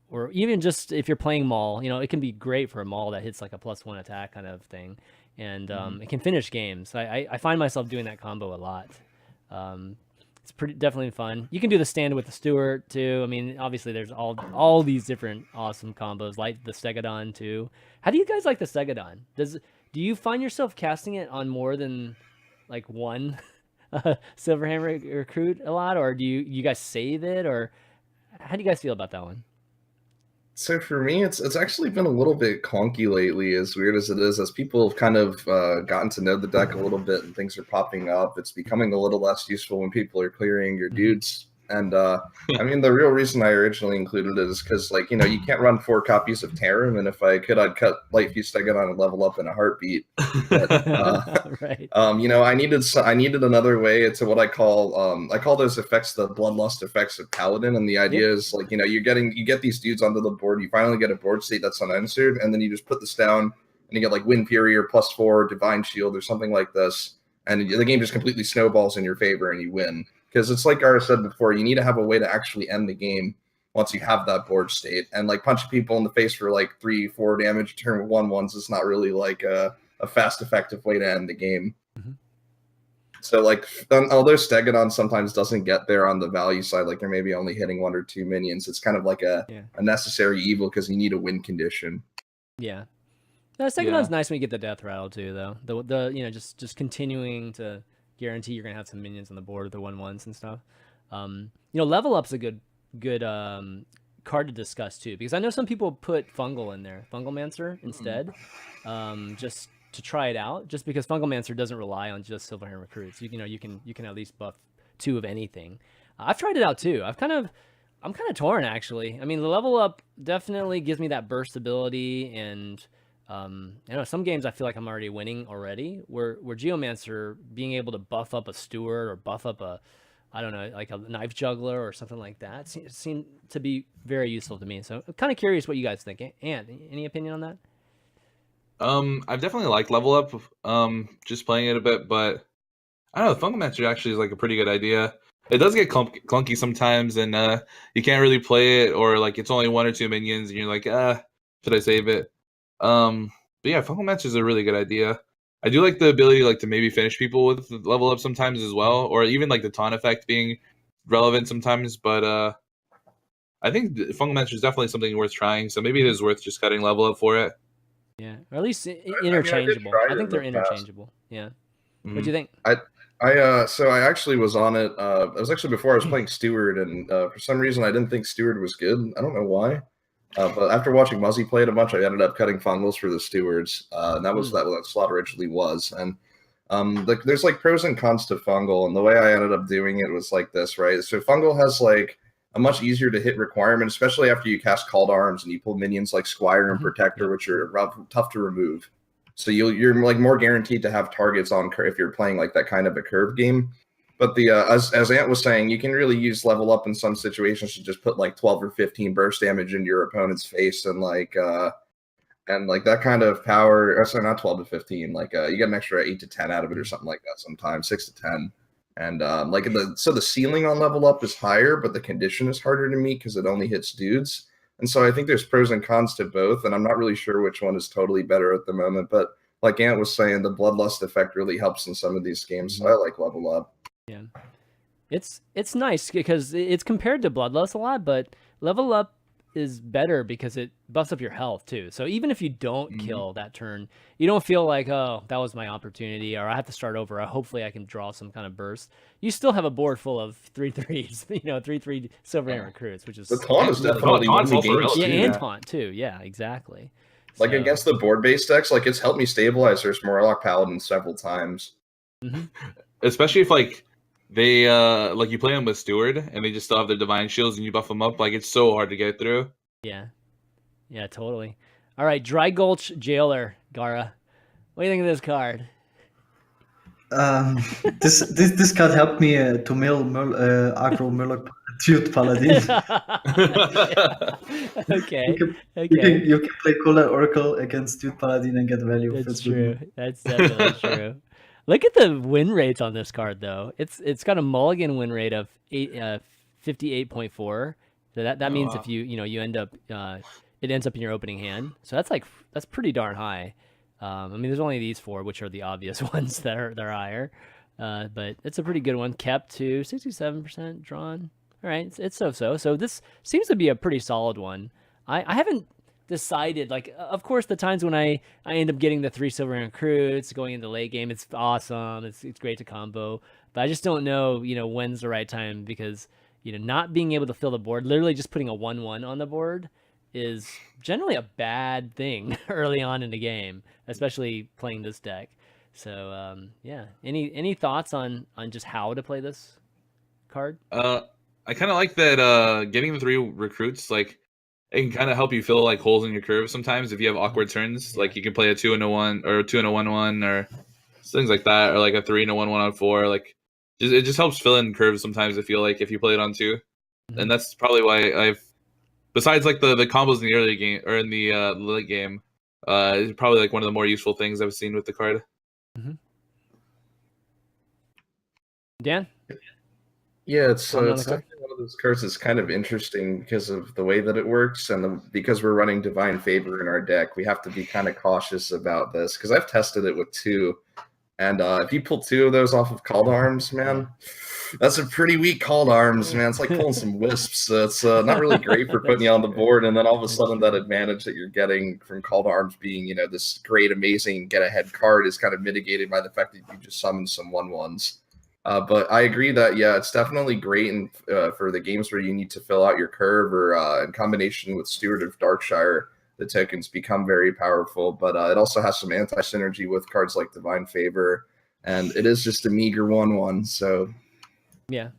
or even just if you're playing Maul, it can be great for a Maul that hits like a +1 attack kind of thing. And it can finish games. I find myself doing that combo a lot. It's definitely fun. You can do the stand with the Stewart too. I mean, obviously there's all these different awesome combos, like the Stegodon too. How do you guys like the Stegodon? Do you find yourself casting it on more than like one Silverhammer recruit a lot, or do you guys save it, or how do you guys feel about that one? So for me, it's actually been a little bit clunky lately, as weird as it is. As people have kind of gotten to know the deck a little bit and things are popping up, it's becoming a little less useful when people are clearing your dudes. And I mean, the real reason I originally included it is because, like, you can't run 4 copies of Terran, and if I could, I'd cut Light Feast Stegodon and level up in a heartbeat. But Right. I needed another way to what I call those effects the bloodlust effects of Paladin, and the idea is like you get these dudes onto the board, you finally get a board state that's unanswered, and then you just put this down, and you get like Wind Fury or +4 Divine Shield or something like this, and the game just completely snowballs in your favor, and you win. Because it's like Gaara said before, you need to have a way to actually end the game once you have that board state, and like punching people in the face for like 3-4 damage turn with 1/1s is not really like a fast, effective way to end the game. So, like, although Stegodon sometimes doesn't get there on the value side, like they're maybe only hitting 1 or 2 minions, it's kind of like a necessary evil because you need a win condition. Yeah. No, Stegodon's nice when you get the death rattle too, though. The just continuing to guarantee you're gonna have some minions on the board with the 1/1s and stuff. Level up's a good card to discuss too, because I know some people put Fungal in there, Fungalmancer instead, just to try it out, just because Fungalmancer doesn't rely on just Silverhand recruits. You can at least buff 2 of anything. I've tried it out too. I'm kind of torn actually. I mean, the level up definitely gives me that burst ability, and some games I feel like I'm already winning already. Where Geomancer being able to buff up a Steward or buff up like a Knife Juggler or something like that seemed to be very useful to me. So I'm kind of curious what you guys think. And any opinion on that? I've definitely liked level up, just playing it a bit, but I don't know, Fungalmancer actually is like a pretty good idea. It does get clunky sometimes, and you can't really play it, or like it's only 1 or 2 minions, and you're like, should I save it? But yeah, Fungalmancer is a really good idea. I do like the ability like to maybe finish people with level up sometimes as well, or even like the taunt effect being relevant sometimes, but I think Fungalmancer is definitely something worth trying, so maybe it is worth just cutting level up for it. Yeah, or at least interchangeable. I think they're interchangeable. Yeah. What do you think? So I actually was on it. It was actually before I was playing Steward, and for some reason I didn't think Steward was good. I don't know why. But after watching Muzzy play it a bunch, I ended up cutting Fungals for the Stewards. And that was what that slot originally was. And there's like pros and cons to Fungal, and the way I ended up doing it was like this, right? So Fungal has like a much easier to hit requirement, especially after you cast Called Arms and you pull minions like Squire and Protector, which are tough to remove. So you're like more guaranteed to have targets on if you're playing like that kind of a curve game. But as Ant was saying, you can really use level up in some situations to just put like 12 or 15 burst damage into your opponent's face, and like that kind of power. Sorry, not 12 to 15. Like you get an extra 8 to 10 out of it or something like that. Sometimes 6 to 10. And so the ceiling on level up is higher, but the condition is harder to meet because it only hits dudes. And so I think there's pros and cons to both, and I'm not really sure which one is totally better at the moment. But like Ant was saying, the bloodlust effect really helps in some of these games. So I like level up. Yeah, it's nice because it's compared to bloodlust a lot, but level up is better because it buffs up your health too. So even if you don't kill that turn, you don't feel like, oh, that was my opportunity, or I have to start over. Hopefully I can draw some kind of burst. You still have a board full of 3/3s, 3/3 silver ant recruits, which is The taunt is definitely Taunt's winning also games yeah, too. and taunt too. Yeah, exactly. Like So- against the board-based decks, like it's helped me stabilize Earth Morlock Paladin several times. Especially if like they like you play them with Steward and they just still have their divine shields and you buff them up, like it's so hard to get through. Yeah, totally. All right, Dry Gulch Jailer, Gaara. What do you think of this card? This card helped me to mill aggro Murloc Dude Paladin. Okay. You can play Color Oracle against Dude Paladin and get value. That's true. That's definitely true. Look at the win rates on this card, though. It's got a mulligan win rate of 58.4. So that means if you end up it ends up in your opening hand. So that's pretty darn high. I mean, there's only these 4, which are the obvious ones that are higher. But it's a pretty good one. Kept to 67% drawn. All right, it's so. So this seems to be a pretty solid one. I haven't decided, like, of course, the times when I end up getting the 3 silver recruits going into late game, it's awesome. It's great to combo. But I just don't know, when's the right time, because, not being able to fill the board, literally just putting a 1/1 on the board is generally a bad thing early on in the game, especially playing this deck. So yeah, any thoughts on just how to play this card? I kind of like that getting the 3 recruits, like it can kind of help you fill like holes in your curve sometimes if you have awkward turns. Like you can play a 2 and a 1 or a 2 and a 1/1 or things like that, or like a 3 and a 1/1 on 4. Like it just helps fill in curves sometimes. I feel like if you play it on 2, and that's probably why I've, besides like the combos in the early game or in the late game, it's probably like one of the more useful things I've seen with the card. Dan? Yeah, it's On the definitely one of those cards that's kind of interesting because of the way that it works, and because we're running Divine Favor in our deck, we have to be kind of cautious about this, because I've tested it with 2, and if you pull 2 of those off of Called Arms, man, that's a pretty weak Called Arms, man. It's like pulling some Wisps. It's not really great for putting you on the board, and then all of a sudden that advantage that you're getting from Called Arms being, this great, amazing get-ahead card is kind of mitigated by the fact that you just summon some 1/1s. But I agree that, yeah, it's definitely great for the games where you need to fill out your curve, or in combination with Steward of Darkshire, the tokens become very powerful. But it also has some anti-synergy with cards like Divine Favor, and it is just a meager 1/1. So Yeah.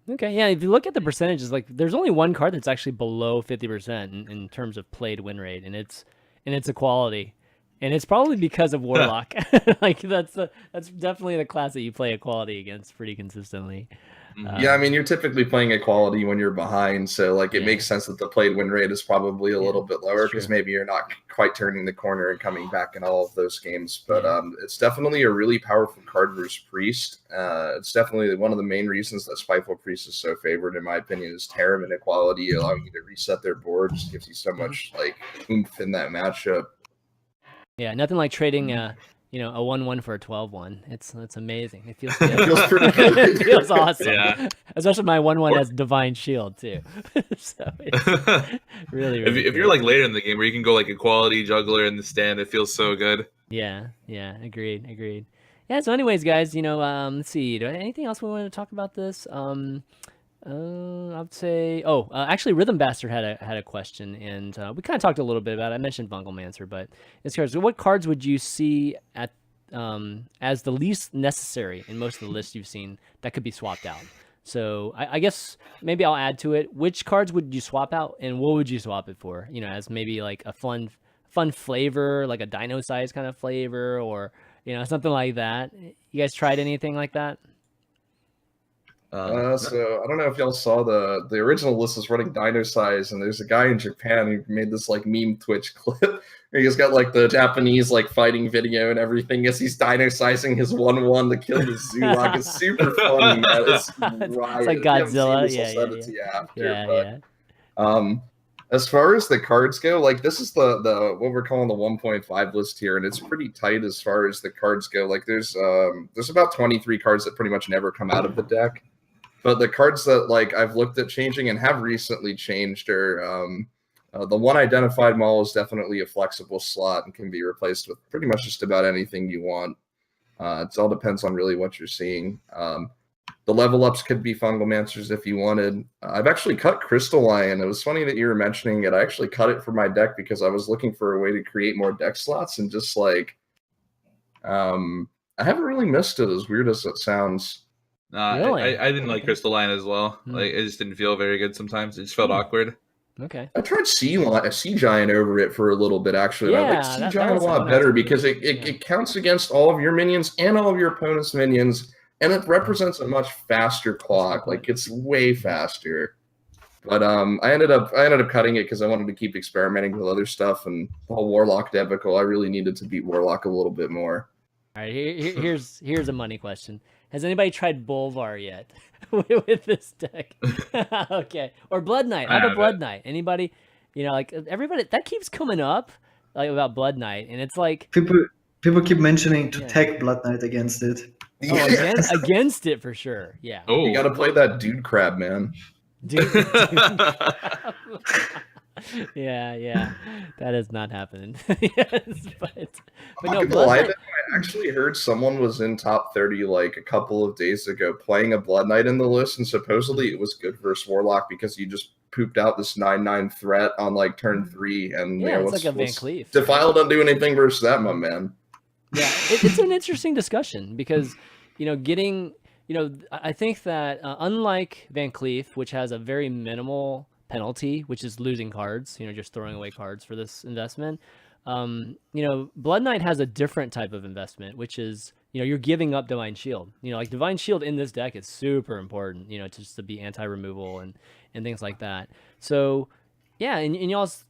Okay, yeah, if you look at the percentages, like there's only one card that's actually below 50% in terms of played win rate, and it's Equality. And it's probably because of Warlock. Like that's definitely the class that you play Equality against pretty consistently. Yeah, I mean, you're typically playing Equality when you're behind, so like it makes sense that the played win rate is probably a little bit lower, because maybe you're not quite turning the corner and coming back in all of those games. But it's definitely a really powerful card versus Priest. It's definitely one of the main reasons that Spiteful Priest is so favored, in my opinion, is Terram and Equality allowing you to reset their board. Just gives you so much like oomph in that matchup. Yeah, nothing like trading a 1/1 for a 12/1. It's amazing. It feels It feels pretty good. it feels awesome. Yeah. Especially my 1/1 has Divine Shield too. So it's really if good. you're like later in the game where you can go like Equality, Juggler in the stand, it feels so good. Yeah, agreed. Yeah, so anyways, guys, let's see. Anything else we want to talk about this? I'd say. Actually, Rhythm Bastard had a question, and we kind of talked a little bit about it. I mentioned Bunglemancer, but as far as what cards would you see at as the least necessary in most of the lists you've seen that could be swapped out? So I guess maybe I'll add to it. Which cards would you swap out, and what would you swap it for? As maybe like a fun flavor, like a dino size kind of flavor, or something like that. You guys tried anything like that? So I don't know if y'all saw the original list is running Dino Size, and there's a guy in Japan who made this like meme Twitch clip. He's got like the Japanese like fighting video and everything as he's Dino Sizing his 1/1 to kill the Zulak. It's super funny, man. It's It's like Godzilla. Yeah. As far as the cards go, like this is the what we're calling the 1.5 list here, and it's pretty tight as far as the cards go. Like there's about 23 cards that pretty much never come out of the deck, but the cards that like I've looked at changing and have recently changed are the one identified mall is definitely a flexible slot and can be replaced with pretty much just about anything you want. It all depends on really what you're seeing. The level ups could be Fungalmancers if you wanted. I've actually cut Crystalline. It was funny that you were mentioning it. I actually cut it for my deck because I was looking for a way to create more deck slots and just like, I haven't really missed it, as weird as it sounds. Really? I didn't like Crystalline as well. Like it just didn't feel very good sometimes. It just felt awkward. Okay. I tried Sea Giant over it for a little bit, actually. And I like Sea that Giant a lot better because it counts against all of your minions and all of your opponent's minions. And it represents a much faster clock. Like it's way faster. But I ended up cutting it because I wanted to keep experimenting with other stuff, and the whole Warlock debacle, I really needed to beat Warlock a little bit more. All right, here's a money question. Has anybody tried Bolvar yet with this deck? Okay. Or Blood Knight. How about Blood Knight? Anybody? You know, like everybody that keeps coming up like about Blood Knight, and it's like people keep mentioning to tag Blood Knight against it. Against it for sure. Yeah. Oh, you got to play that Dude Crab, man. Dude. Yeah. That is not happening. Yes, but no, Blood Knight. I actually heard someone was in top 30 like a couple of days ago playing a Blood Knight in the list, and supposedly it was good versus Warlock because you just pooped out this 9/9 threat on like turn 3, and it's like a Van Cleef. Defile don't do anything versus that, my man. Yeah, it's an interesting discussion because, I think that unlike Van Cleef, which has a very minimal penalty, which is losing cards, just throwing away cards for this investment, Blood Knight has a different type of investment, which is, you're giving up Divine Shield. Like Divine Shield in this deck is super important, just to be anti-removal and things like that. So, yeah, in y'all's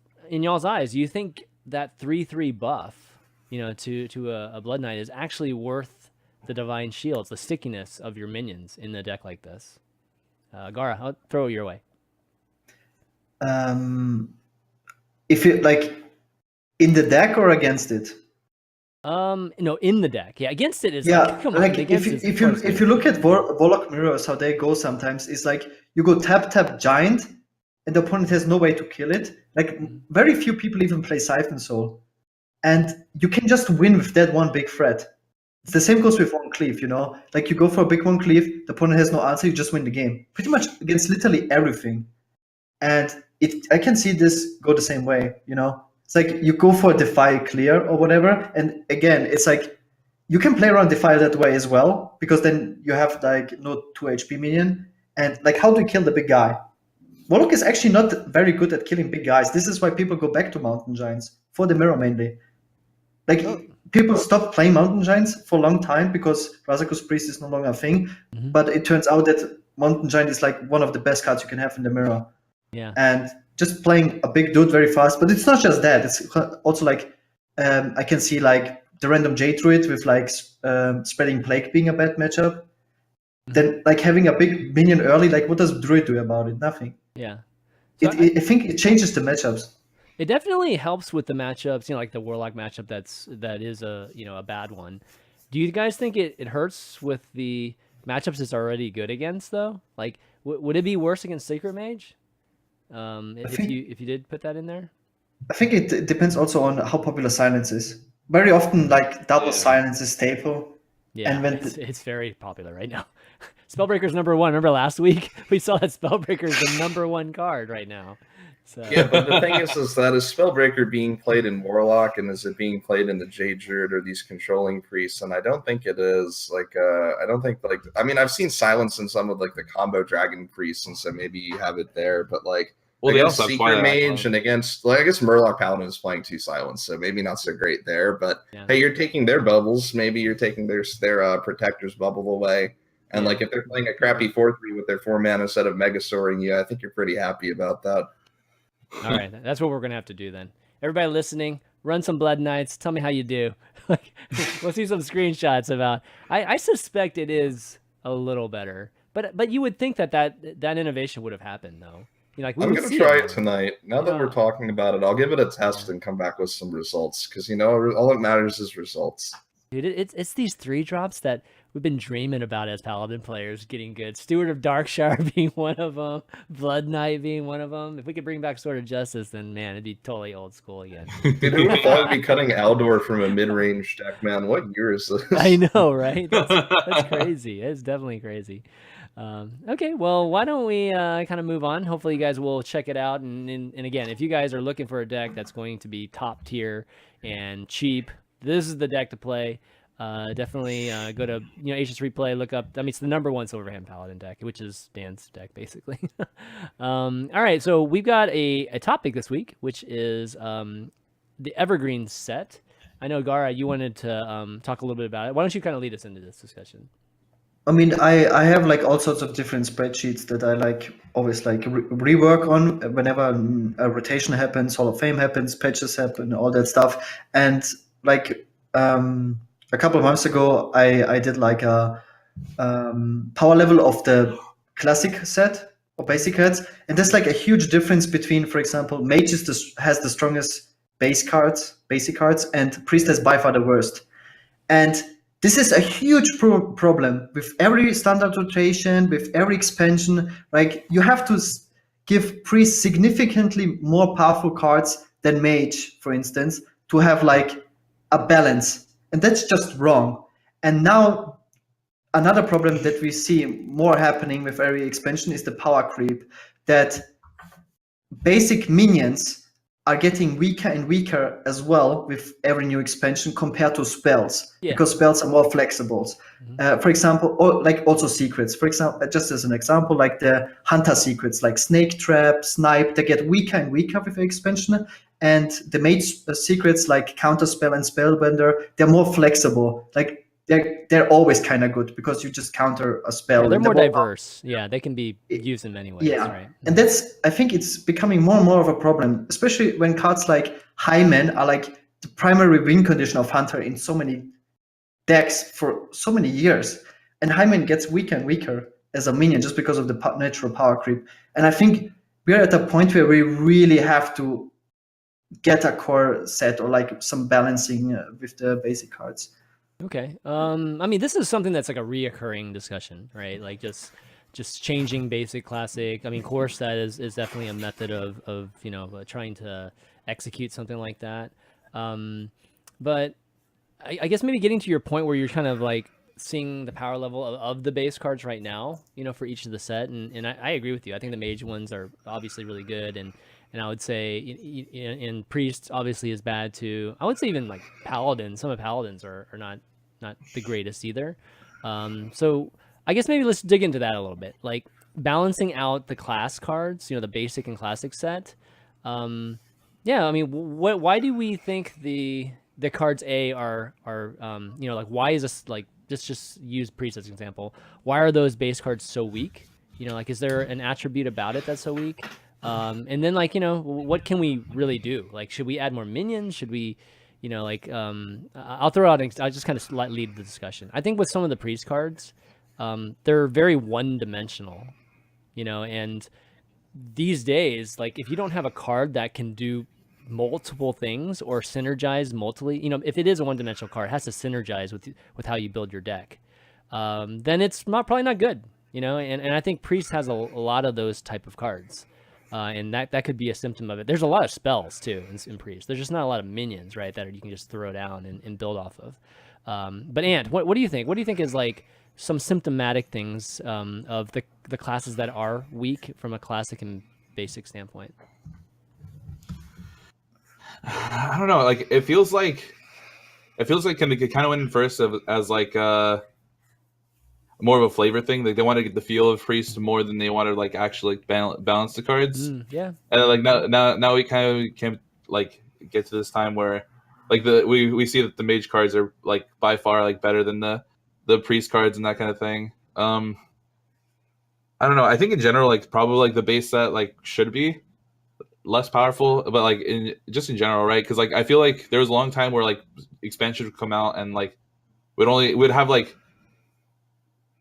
eyes, do you think that 3/3 buff, to a Blood Knight is actually worth the Divine Shields, the stickiness of your minions in a deck like this? Gaara, I'll throw it your way. If you like in the deck or against it? No, in the deck. Yeah, against it is come on. Like if you look at Warlock Mirrors, how they go sometimes, it's like you go tap Giant, and the opponent has no way to kill it. Like very few people even play Siphon Soul. And you can just win with that one big threat. It's the same goes with one cleave, Like you go for a big one cleave, the opponent has no answer, you just win the game. Pretty much against literally everything. And I can see this go the same way, It's like you go for a Defy clear or whatever, and again, it's like you can play around Defy that way as well, because then you have like no 2 HP minion. And like how do you kill the big guy? Warlock is actually not very good at killing big guys. This is why people go back to Mountain Giants, for the mirror mainly. Like, people stopped playing Mountain Giants for a long time because Razakus Priest is no longer a thing. But it turns out that Mountain Giant is like one of the best cards you can have in the mirror. Yeah. And just playing a big dude very fast. But it's not just that. It's also like, I can see like the random J Druid with like Spreading Plague being a bad matchup. Then like having a big minion early, like what does Druid do about it? Nothing. Yeah. So I think it changes the matchups. It definitely helps with the matchups, like the Warlock matchup that is a bad one. Do you guys think it hurts with the matchups it's already good against though? Like would it be worse against Secret Mage? If you did put that in there? I think it depends also on how popular Silence is. Very often like double Silence is staple. Yeah, and when it's very popular right now. Spellbreaker's number 1. Remember last week we saw that Spellbreaker is the number 1 card right now. So. Yeah, but the thing is that is Spellbreaker being played in Warlock, and is it being played in the Jade Druid or these controlling priests? And I don't think it is. Like, I don't think I mean, I've seen Silence in some of like the combo Dragon priests, and so maybe you have it there. But like, well, they against also have Secret Mage and against, I guess Murloc Paladin is playing 2 Silence, so maybe not so great there. But hey, you're taking their bubbles. Maybe you're taking their Protector's bubble away. And like, if they're playing a crappy 4/3 with their 4 mana instead of Mega Soaring, I think you're pretty happy about that. All right, that's what we're gonna have to do then. Everybody listening, run some Blood Knights. Tell me how you do. Like, we'll see some screenshots about. I suspect it is a little better, but you would think that innovation would have happened though. like we I'm would gonna see try more. it tonight. Now that we're Yeah. talking about it, I'll give it a test and come back with some results. Because all that matters is results. Dude, it's these 3 drops that we've been dreaming about as Paladin players getting good. Steward of Darkshire being one of them, Blood Knight being one of them. If we could bring back Sword of Justice, then man, it'd be totally old school again. Dude, who would have thought I'd be cutting Aldor from a mid-range deck, man? What year is this? I know, right? That's crazy. It's definitely crazy. Okay, well, why don't we kind of move on? Hopefully, you guys will check it out. And again, if you guys are looking for a deck that's going to be top tier and cheap, this is the deck to play. Definitely go to HS Replay, look up. I mean, it's the #1 Silverhand Paladin deck, which is Dan's deck basically. All right, so we've got a topic this week, which is the Evergreen set. I know Gaara, you wanted to talk a little bit about it. Why don't you kind of lead us into this discussion? I mean, I have like all sorts of different spreadsheets that I like always like rework on whenever a rotation happens, Hall of Fame happens, patches happen, all that stuff. And like a couple of months ago, I did like a power level of the classic set or basic cards, and there's like a huge difference between, for example, Mage has the strongest basic cards, and Priest has by far the worst. And this is a huge problem with every standard rotation, with every expansion. Like you have to give Priest significantly more powerful cards than Mage, for instance, to have like a balance, and that's just wrong. And now another problem that we see more happening with every expansion is the power creep, that basic minions are getting weaker and weaker as well with every new expansion compared to spells, because spells are more flexible. For example, also secrets. For example, just as an example, like the Hunter secrets, like Snake Trap, Snipe, they get weaker and weaker with the expansion. And the Mage secrets like Counterspell and Spellbender, they're more flexible. Like they're always kind of good because you just counter a spell. Yeah, they're more diverse. Yeah, they can be used in many ways. Yeah, right? And I think it's becoming more and more of a problem, especially when cards like Hyman are like the primary win condition of Hunter in so many decks for so many years. And Hyman gets weaker and weaker as a minion just because of the natural power creep. And I think we're at a point where we really have to get a core set or like some balancing with the basic cards. Okay. I mean, this is something that's like a reoccurring discussion, right? Like just changing basic classic. I mean, core set is definitely a method of trying to execute something like that. But I guess maybe getting to your point where you're kind of like seeing the power level of the base cards right now, for each of the set. And I agree with you. I think the Mage ones are obviously really good. And I would say in Priest obviously is bad too. I would say even like Paladin, some of Paladins are not the greatest either. So I guess maybe let's dig into that a little bit. Like balancing out the class cards, the basic and classic set. Yeah, I mean, why do we think the cards A are like, why is this, like, just use Priest as an example. Why are those base cards so weak? Like, is there an attribute about it that's so weak? And then like, what can we really do? Like, should we add more minions? Should we, I'll throw out, I'll just kind of lead the discussion. I think with some of the Priest cards, they're very one-dimensional, and these days, like, if you don't have a card that can do multiple things or synergize multiply, if it is a one-dimensional card, it has to synergize with how you build your deck, then it's probably not good, and I think Priest has a lot of those type of cards. And that could be a symptom of it. There's a lot of spells too in Priest. There's just not a lot of minions, right, that you can just throw down and build off of. But Ant, what do you think? What do you think is like some symptomatic things of the classes that are weak from a classic and basic standpoint? I don't know. Like it feels like it kind of went in first as like more of a flavor thing. Like they want to get the feel of Priest more than they want to like actually balance the cards. Yeah. And like now we kind of can like get to this time where like we see that the Mage cards are like by far like better than the Priest cards and that kind of thing. I don't know. I think in general, like probably like the base set like should be less powerful, but like in general, right? Because like I feel like there was a long time where like expansion would come out and like we'd have like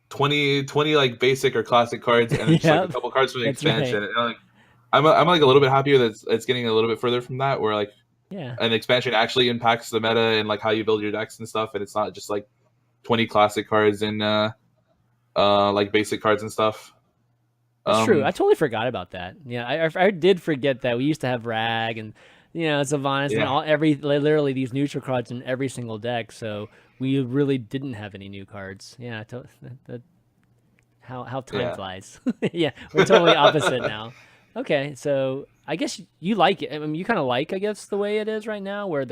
20 like basic or classic cards and just like a couple cards from the expansion. Right. And, like I'm like a little bit happier that it's getting a little bit further from that, where like Yeah. an expansion actually impacts the meta and like how you build your decks and stuff, and it's not just like 20 classic cards and like basic cards and stuff. That's true. I totally forgot about that. Yeah, I did forget that we used to have Rag and Sylvanas and Yeah. literally these neutral cards in every single deck. So we really didn't have any new cards. Yeah, how time Yeah. flies. Yeah, we're totally opposite now. Okay, so I guess you like it. I mean, you kind of like, I guess, the way it is right now, where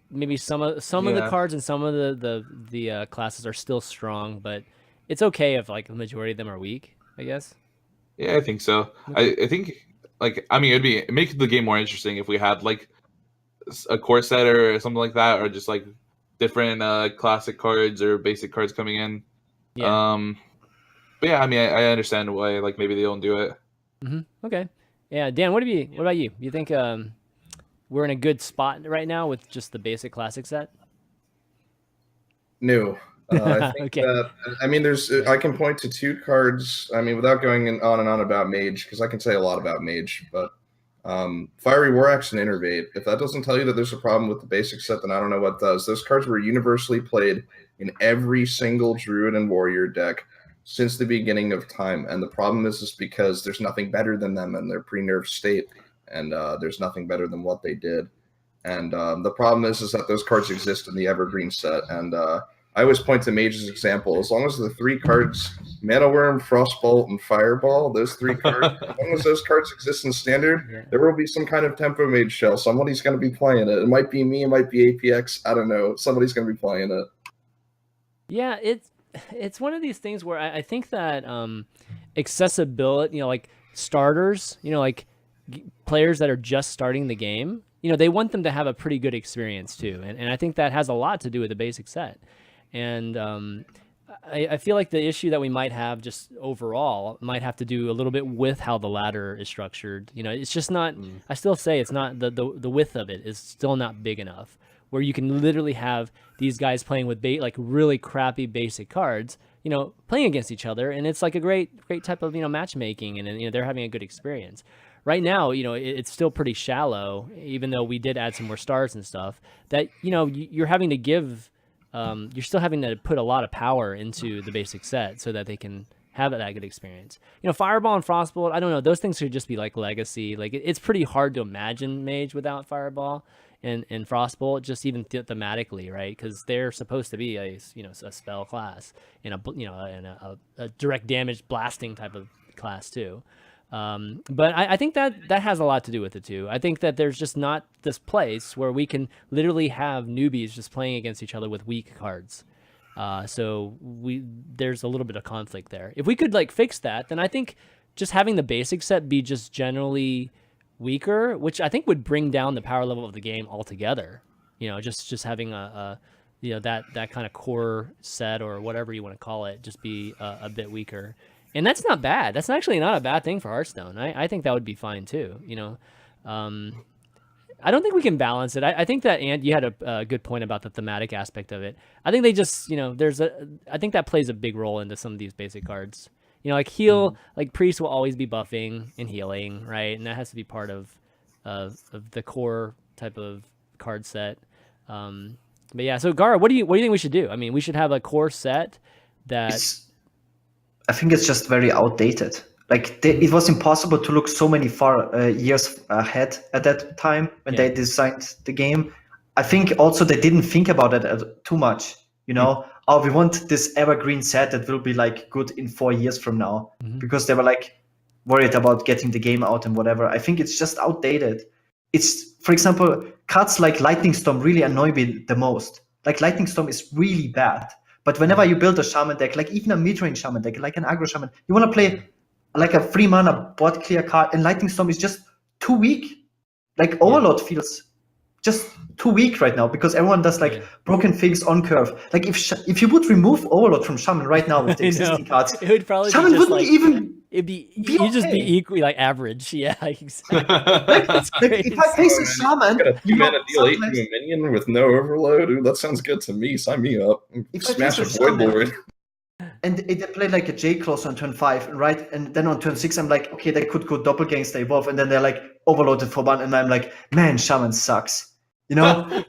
maybe some of the Yeah. cards and some of the classes are still strong, but it's okay if like the majority of them are weak, I guess. Yeah, I think so. I think like I mean it'd make the game more interesting if we had like a core set or something like that, or just like different classic cards or basic cards coming in. Yeah. But yeah, I mean I understand why like maybe they don't do it. Okay. Yeah, Dan, what about you? You think we're in a good spot right now with just the basic classic set? No. I think Okay. that, I mean, I can point to 2 cards. I mean, without going on and on about Mage, because I can say a lot about Mage, but Fiery War Axe and Innervate. If that doesn't tell you that there's a problem with the basic set, then I don't know what does. Those cards were universally played in every single Druid and Warrior deck since the beginning of time, and the problem is because there's nothing better than them in their pre-nerf state, and there's nothing better than what they did. And the problem is that those cards exist in the Evergreen set, and I always point to Mage's example. As long as the 3 cards, Mana Worm, Frostbolt, and Fireball, those 3 cards, as long as those cards exist in Standard, there will be some kind of Tempo Mage shell. Somebody's going to be playing it. It might be me, it might be APX, I don't know. Somebody's going to be playing it. Yeah, it's one of these things where I think that accessibility, like starters, like players that are just starting the game, they want them to have a pretty good experience too. And I think that has a lot to do with the basic set. And I feel like the issue that we might have just overall might have to do a little bit with how the ladder is structured. It's just not, I still say it's not, the width of it is still not big enough where you can literally have these guys playing with like really crappy basic cards, playing against each other. And it's like a great type of, matchmaking, and they're having a good experience. Right now, it's still pretty shallow, even though we did add some more stars and stuff, that, you're having to give, you're still having to put a lot of power into the basic set so that they can have that good experience. Fireball and Frostbolt, I don't know, those things should just be like legacy. Like it's pretty hard to imagine Mage without Fireball and Frostbolt, just even thematically, right? Because they're supposed to be a spell class and a direct damage blasting type of class too. But I think that has a lot to do with it too. I think that there's just not this place where we can literally have newbies just playing against each other with weak cards. So there's a little bit of conflict there. If we could like fix that, then I think just having the basic set be just generally weaker, which I think would bring down the power level of the game altogether. Just having that kind of core set or whatever you want to call it, just be a bit weaker. And that's not bad. That's actually not a bad thing for Hearthstone. I think that would be fine too. I don't think we can balance it. I think that, and you had a good point about the thematic aspect of it. I think they just, I think that plays a big role into some of these basic cards. Like heal, like Priest will always be buffing and healing, right? And that has to be part of the core type of card set. But yeah, so Gaara, what do you think we should do? I mean, we should have a core set that. I think it's just very outdated. Like it was impossible to look so many far years ahead at that time when they designed the game. I think also they didn't think about it too much. Oh, we want this evergreen set that will be like good in 4 years from now, because they were like worried about getting the game out and whatever. I think it's just outdated. It's, for example, cards like Lightning Storm really annoy me the most. Like Lightning Storm is really bad. But whenever you build a shaman deck, like even a mid-range shaman deck, like an aggro shaman, you want to play like a 3-mana board clear card, and Lightning Storm is just too weak. Like Overlord feels just too weak right now because everyone does like broken things on curve. Like if you would remove Overlord from shaman right now with the existing cards, it would probably shaman be just wouldn't like, even you'd just be equally like average. Yeah, exactly. like if I face a shaman, Got a 2-mana deal 8 to a minion with no overload. Ooh, that sounds good to me. Sign me up. If I Smash a face a Void shaman, Lord. and they played like a J close on turn 5, right? And then on turn 6, I'm like, okay, they could go doppelganger, they evolve, and then they're like overloaded for 1, and I'm like, man, Shaman sucks. You know,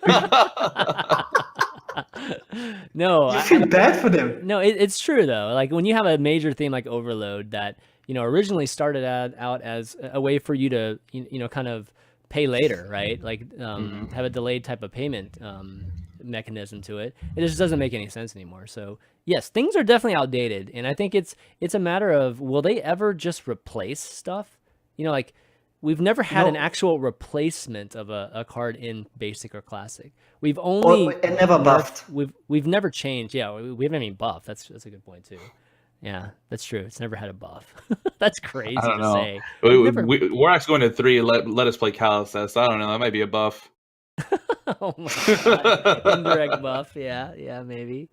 No, you feel bad for them. No, it's true though. Like when you have a major theme like Overload that originally started out as a way for you to kind of pay later, right? Like have a delayed type of payment mechanism to it. It just doesn't make any sense anymore. So yes, things are definitely outdated, and I think it's a matter of, will they ever just replace stuff? Like we've never had an actual replacement of a card in Basic or Classic. We've only and never buffed. We've never changed. Yeah, we haven't even buffed. That's a good point too. Yeah, that's true. It's never had a buff. That's crazy I don't to know. say. We're actually going to 3. Let us play Callus. I don't know. That might be a buff. Oh my god, indirect buff. Yeah, maybe.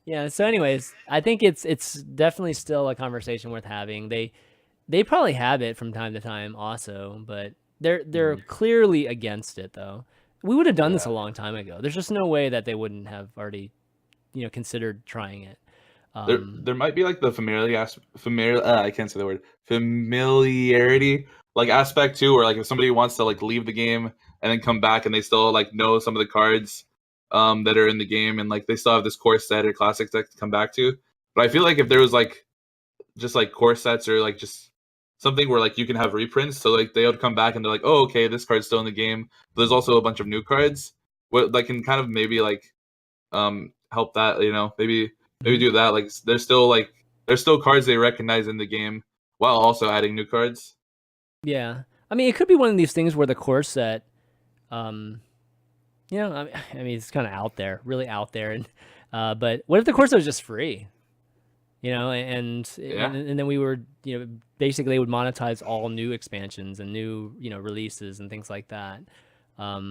Yeah. So, anyways, I think it's definitely still a conversation worth having. They probably have it from time to time, also, but they're clearly against it, though. We would have done this a long time ago. There's just no way that they wouldn't have already, considered trying it. There might be like the I can't say the word, familiarity like aspect too, where like if somebody wants to like leave the game and then come back and they still like know some of the cards that are in the game, and like they still have this core set or classic deck to come back to. But I feel like if there was like just like core sets or like just something where like you can have reprints, so like they would come back and they're like, oh, okay, this card's still in the game, but there's also a bunch of new cards, what that can kind of maybe like help that, maybe do that. Like there's still cards they recognize in the game while also adding new cards. Yeah, I mean, it could be one of these things where the core set, I mean, it's kind of out there, really out there, and but what if the core set was just free? And then we were, basically would monetize all new expansions and new, releases and things like that. I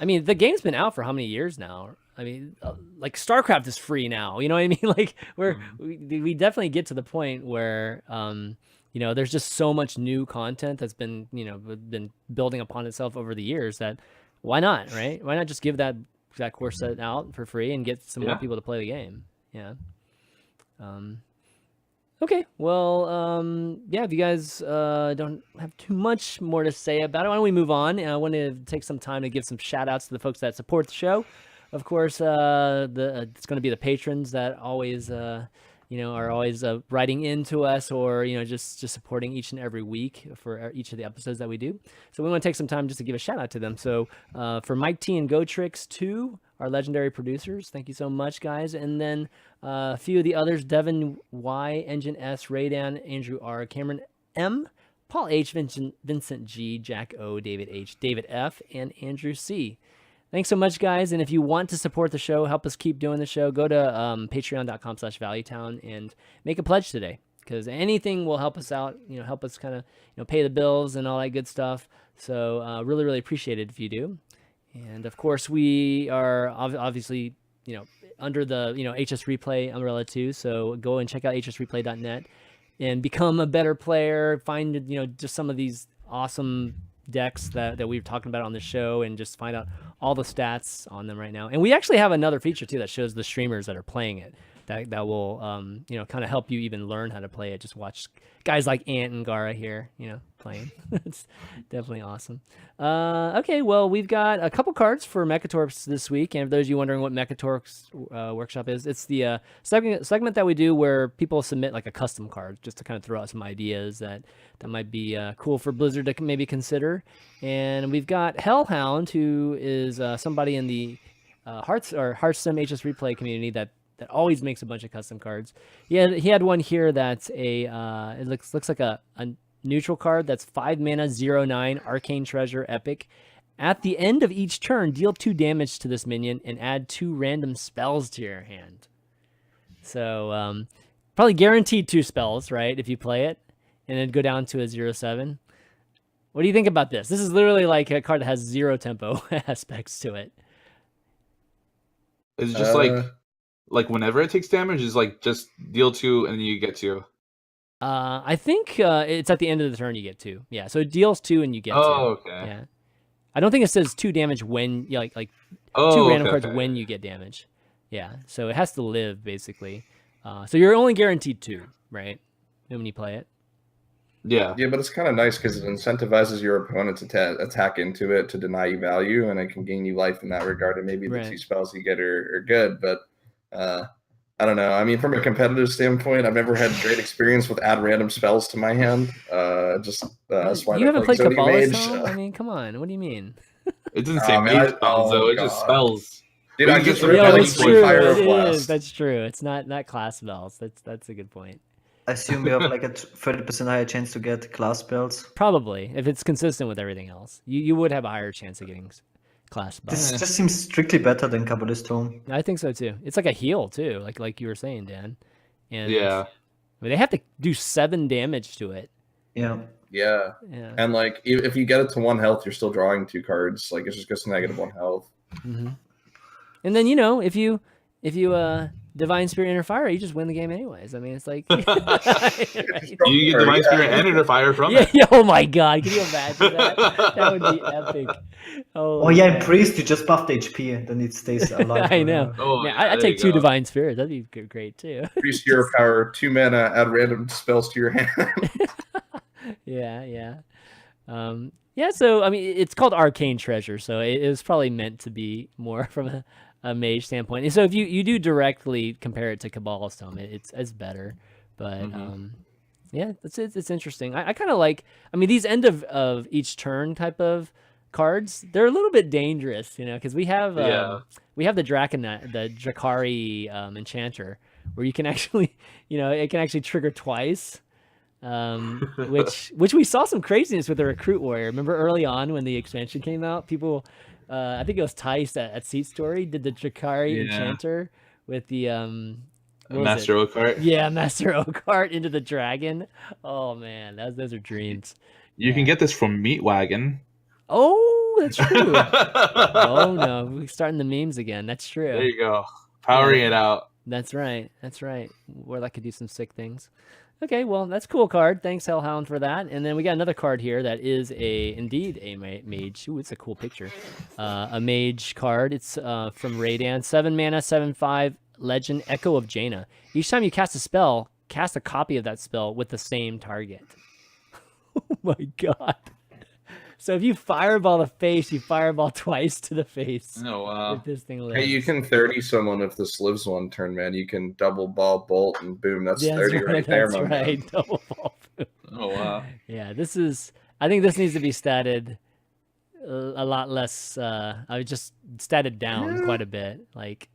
mean, the game's been out for how many years now? I mean, like StarCraft is free now. You know what I mean? Like we definitely get to the point where, there's just so much new content that's been, been building upon itself over the years that why not, right? Why not just give that core set out for free and get some more people to play the game? Yeah. Okay, well, if you guys don't have too much more to say about it, why don't we move on? And I want to take some time to give some shout outs to the folks that support the show. Of course, it's going to be the patrons that always, are always writing into us, or just supporting each and every week for each of the episodes that we do. So we want to take some time just to give a shout out to them. So for Mike T and GoTricks 2, our legendary producers, thank you so much, guys. And then a few of the others: Devin Y, Engine S, Raydan, Andrew R, Cameron M, Paul H, Vincent G, Jack O, David H, David F, and Andrew C. Thanks so much, guys. And if you want to support the show, help us keep doing the show, go to patreon.com/valuetown and make a pledge today, because anything will help us out, help us kind of, pay the bills and all that good stuff. So really, really appreciate it if you do. And of course, we are obviously, under the, HS Replay umbrella too. So go and check out HSReplay.net and become a better player. Find, just some of these awesome decks that we've talked about on the show, and just find out all the stats on them right now. And we actually have another feature too that shows the streamers that are playing it. That will, kind of help you even learn how to play it. Just watch guys like Ant and Gaara here, playing. It's definitely awesome. Okay, well, we've got a couple cards for Mekkatorque this week. And for those of you wondering what Mekkatorque's workshop is, it's the segment that we do where people submit like a custom card, just to kind of throw out some ideas that might be cool for Blizzard to maybe consider. And we've got Hellhound, who is somebody in the Hearthstone HS Replay community that always makes a bunch of custom cards. He had one here that's it looks like a neutral card that's 5 mana, 0/9, Arcane Treasure, Epic. At the end of each turn, deal 2 damage to this minion and add 2 random spells to your hand. So probably guaranteed 2 spells, right, if you play it, and then go down to a 0/7. What do you think about this? This is literally like a card that has 0 tempo aspects to it. It's just like whenever it takes damage, is like just deal 2 and then you get 2. I think it's at the end of the turn you get 2. Yeah, so it deals 2 and you get 2. Oh, okay. Yeah, I don't think it says 2 damage when 2 random cards when you get damage. Yeah, so it has to live basically. So you're only guaranteed 2, right? When you play it. Yeah. Yeah, but it's kind of nice because it incentivizes your opponent to attack into it to deny you value, and it can gain you life in that regard. And maybe the 2 spells you get are good, but I don't know. I mean, from a competitive standpoint, I've never had great experience with add random spells to my hand. That's why you haven't played Zodiac Kabbalist, Mage. Tom? I mean, come on. What do you mean? It doesn't say mage spells though. It's just spells. Dude, I just Yeah, really that's true. Fire It Blast. is. That's true. It's not class spells. That's a good point. I assume we have like a 30% higher chance to get class spells. Probably, if it's consistent with everything else, you would have a higher chance of getting class spells. This just seems strictly better than Kabbalist Home. I think so too. It's like a heal too, like you were saying, Dan. And yeah, they have to do 7 damage to it. Yeah. Yeah. And like if you get it to 1 health, you're still drawing 2 cards. Like it just goes to -1 health. Mm-hmm. And then if you Divine Spirit Inner Fire, you just win the game anyways. I mean, it's like you get Divine Spirit and Inner Fire from it. Yeah. Oh my God, can you imagine that? That would be epic. Oh yeah, in Priest you just buffed HP and then it stays alive. I know. Oh, yeah, I'd take 2 Divine Spirit. That'd be great too. Priest Hero Power, 2 mana, add random spells to your hand. Yeah. So I mean, it's called Arcane Treasure, so it was probably meant to be more from a mage standpoint. And so if you do directly compare it to Kabbalist Tome, it's better. But yeah, it's interesting. I kind of like. I mean, these end of each turn type of cards, they're a little bit dangerous, because we have the Drakari Enchanter, where you can actually, it can actually trigger twice. Which we saw some craziness with the Recruit Warrior. Remember early on when the expansion came out, people, I think it was Tice at Seat Story did the Drakari Enchanter with the Master Oakheart. Yeah, Master Oakheart into the dragon. Oh man, those are dreams. You can get this from Meat Wagon. Oh, that's true. Oh no, we're starting the memes again. That's true. There you go, powering it out. That's right. Where that could do some sick things. Okay, well, that's a cool card. Thanks, Hellhound, for that. And then we got another card here that is indeed a mage. Ooh, it's a cool picture. A mage card. It's from Raydan. 7 mana, 7/5, Legend, Echo of Jaina. Each time you cast a spell, cast a copy of that spell with the same target. Oh my God. So if you fireball the face, you fireball twice to the face. Oh wow! If this thing lives. Hey, you can 30 someone if this lives 1 turn, man. You can double ball bolt and boom. That's 30 right there, man. That's right. Double ball boom. Oh wow! Yeah, I think this needs to be statted a lot less. I just statted down quite a bit. Like,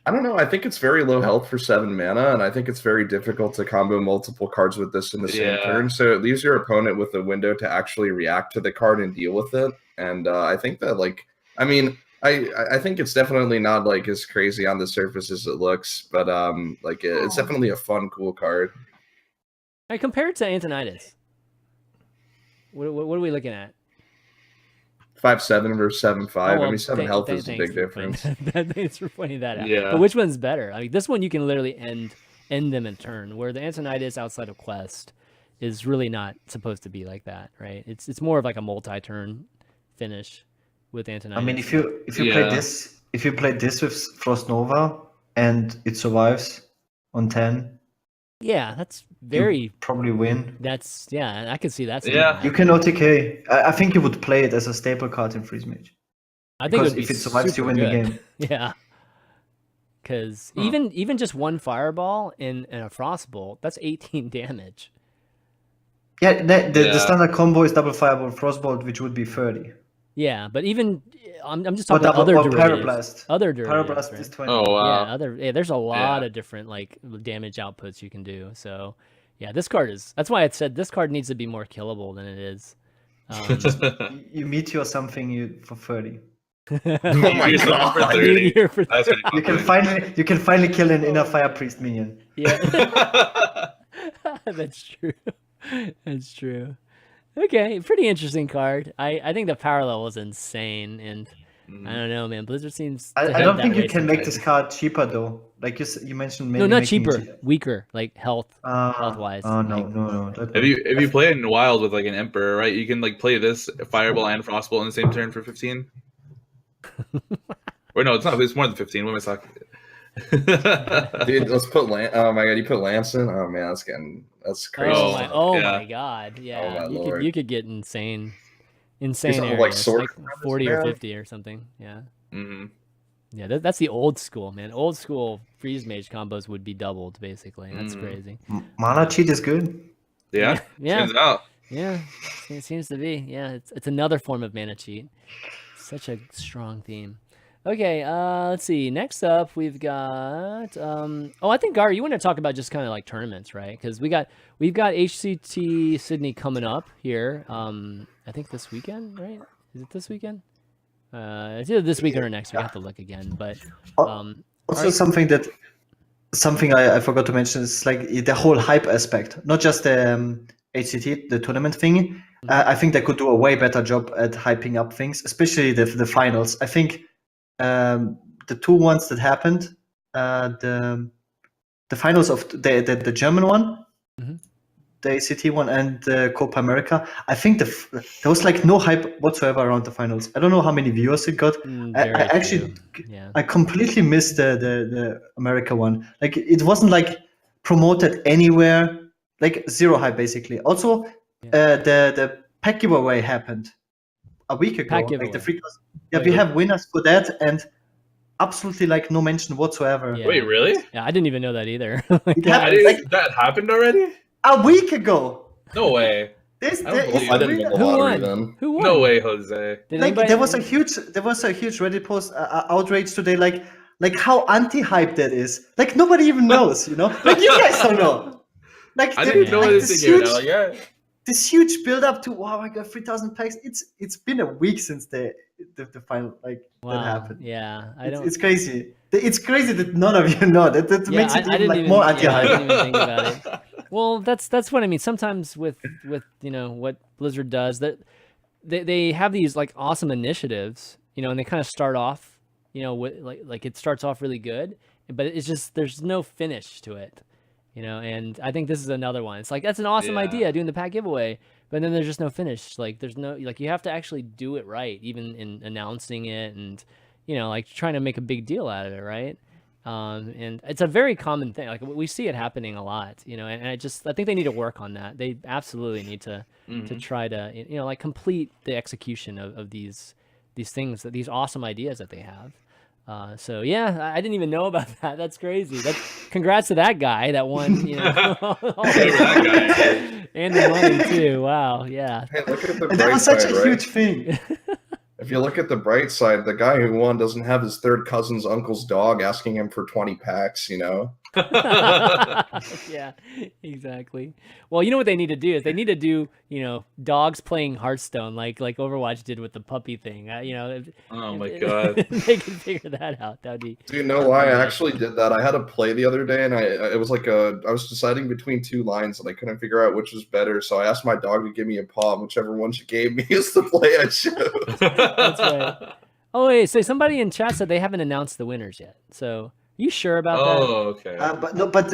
I don't know. I think it's very low health for 7 mana, and I think it's very difficult to combo multiple cards with this in the same turn. So it leaves your opponent with a window to actually react to the card and deal with it. And I think that, I think it's definitely not like as crazy on the surface as it looks, but it's definitely a fun, cool card. I compare it to Antonidas. What are we looking at? 5/7 versus 7/5. I mean, 7 health is a big difference. Thanks for pointing that out. Yeah. But which one's better? I mean, this one you can literally end them in turn, where the Antonidas outside of Quest is really not supposed to be like that, right? It's more of like a multi-turn finish with Antonidas. I mean, if you play this with Frost Nova and it survives on 10, yeah, that's very you probably win. I can see that. Yeah. You can OTK. I think you would play it as a staple card in Freeze Mage. I think if it survives, you win the game. Yeah. Because even just 1 fireball in a frostbolt, that's 18 damage. Yeah, the standard combo is double fireball frostbolt, which would be 30. Yeah, but even I'm just talking about other other derivatives. Parablast. Other derivatives. Parablast right? is 20. Oh wow! There's a lot of different like damage outputs you can do. So yeah, this card that's why I said this card needs to be more killable than it is. You meteor something for 30. Oh my God. For 30. That's You can finally kill an inner fire priest minion. Yeah, that's true. That's true. Okay, pretty interesting card. I think the power level is insane, and I don't know, man. Blizzard seems. I don't think you can make this card cheaper though. Like you mentioned, maybe no, not cheaper, weaker, like health wise. Oh no. If you play it in Wild with like an Emperor, right? You can like play this Fireball and Frostbolt in the same turn for 15. Or no, it's not. It's more than 15. What am I talking? Dude, let's put oh my god, you put Lance in? Oh man, that's crazy. Oh yeah. my god. Yeah. my you lord. could get insane These areas. are, like, sword Like farmers, 40 or man. 50 or something. Yeah. Mhm. Yeah, that's the old school, man. Old school freeze mage combos would be doubled basically. That's Mhm. crazy. Mana cheat is good. Yeah. Yeah. Turns out. Yeah. It seems to be. Yeah, it's another form of mana cheat. Such a strong theme. Okay, let's see. Next up, we've got. I think Gaara, you want to talk about just kind of like tournaments, right? Because we've got HCT Sydney coming up here. I think this weekend, right? Is it this weekend? It's either this weekend or next week. I have to look again, but Also, something I forgot to mention is like the whole hype aspect, not just the HCT, the tournament thing. I think they could do a way better job at hyping up things, especially the finals. I think the two ones that happened, the finals of the German one, Mhm. the ACT one, and the Copa America. I think there was like no hype whatsoever around the finals. I don't know how many viewers it got. I Very actually, few. Yeah. I completely missed the America one. Like it wasn't like promoted anywhere. Like zero hype basically. Also, the pack giveaway happened a week ago. Pack Like the giveaway. free class. Yeah, we have winners for that, and absolutely like no mention whatsoever. Yeah. Wait, really? Yeah, I didn't even know that either. It Yeah, happened like That happened already? a week ago. No way. This, I don't believe I didn't win the Who lottery won? then. Who won? No way, Jose. Did like anybody? there was a huge Reddit post outrage today, like how anti-hype that is. Like nobody even knows, you know. Like you guys don't know. Like I didn't know like anything here now. Yeah. this huge build up to wow, I got 3,000 packs. It's been a week since the final that Wow. happened. Yeah, It's crazy. It's crazy that none of you know that. That Yeah, makes it I even didn't like even, more yeah, I anti-hype. didn't even think about it. Well, that's what I mean. Sometimes with what Blizzard does, that they have these like awesome initiatives, and they kind of start off, with like it starts off really good, but it's just there's no finish to it, And I think this is another one. It's like that's an awesome Yeah. idea doing the pack giveaway, but then there's just no finish. Like there's no like you have to actually do it right, even in announcing it and like trying to make a big deal out of it, right? And it's a very common thing. Like we see it happening a lot, and I think they need to work on that. They absolutely need to try to, like complete the execution of these things, these awesome ideas that they have. So yeah, I didn't even know about that. That's crazy. Congrats to that guy that won, and the money too. Wow. Yeah. Hey, look at the And that bright was such side, a right? huge thing. If you look at the bright side, the guy who won doesn't have his third cousin's uncle's dog asking him for 20 packs, Yeah, exactly. Well, you know what they need to do is they need to do, dogs playing Hearthstone like Overwatch did with the puppy thing. Oh my god. They can figure that out. That'd be. Do you know why I actually did that? I had a play the other day, and it was like I was deciding between two lines, and I couldn't figure out which was better. So I asked my dog to give me a paw, and whichever one she gave me is the play I chose. That's right. Oh wait, so somebody in chat said they haven't announced the winners yet. So you sure about that? Oh, okay. But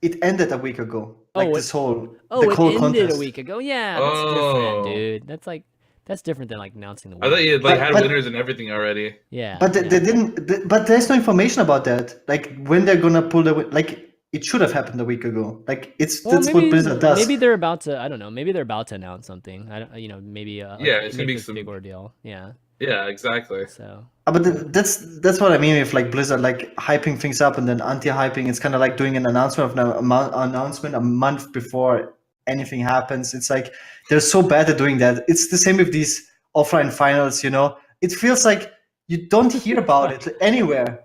it ended a week ago. Like this whole it whole ended contest. a week ago. Yeah, that's different, dude. That's different than like announcing the I winners. thought you had But- winners and everything already. Yeah. But they didn't. But there's no information about that. Like when they're gonna pull like it should have happened a week ago. Like that's what Blizzard does. Maybe they're about to. I don't know. Maybe they're about to announce something. I don't. Maybe. It's gonna be this some big ordeal. Yeah. Yeah, exactly. So. But that's what I mean with like Blizzard like hyping things up and then anti-hyping. It's kind of like doing an announcement a month before anything happens. It's like they're so bad at doing that. It's the same with these offline finals. It feels like you don't hear about it anywhere,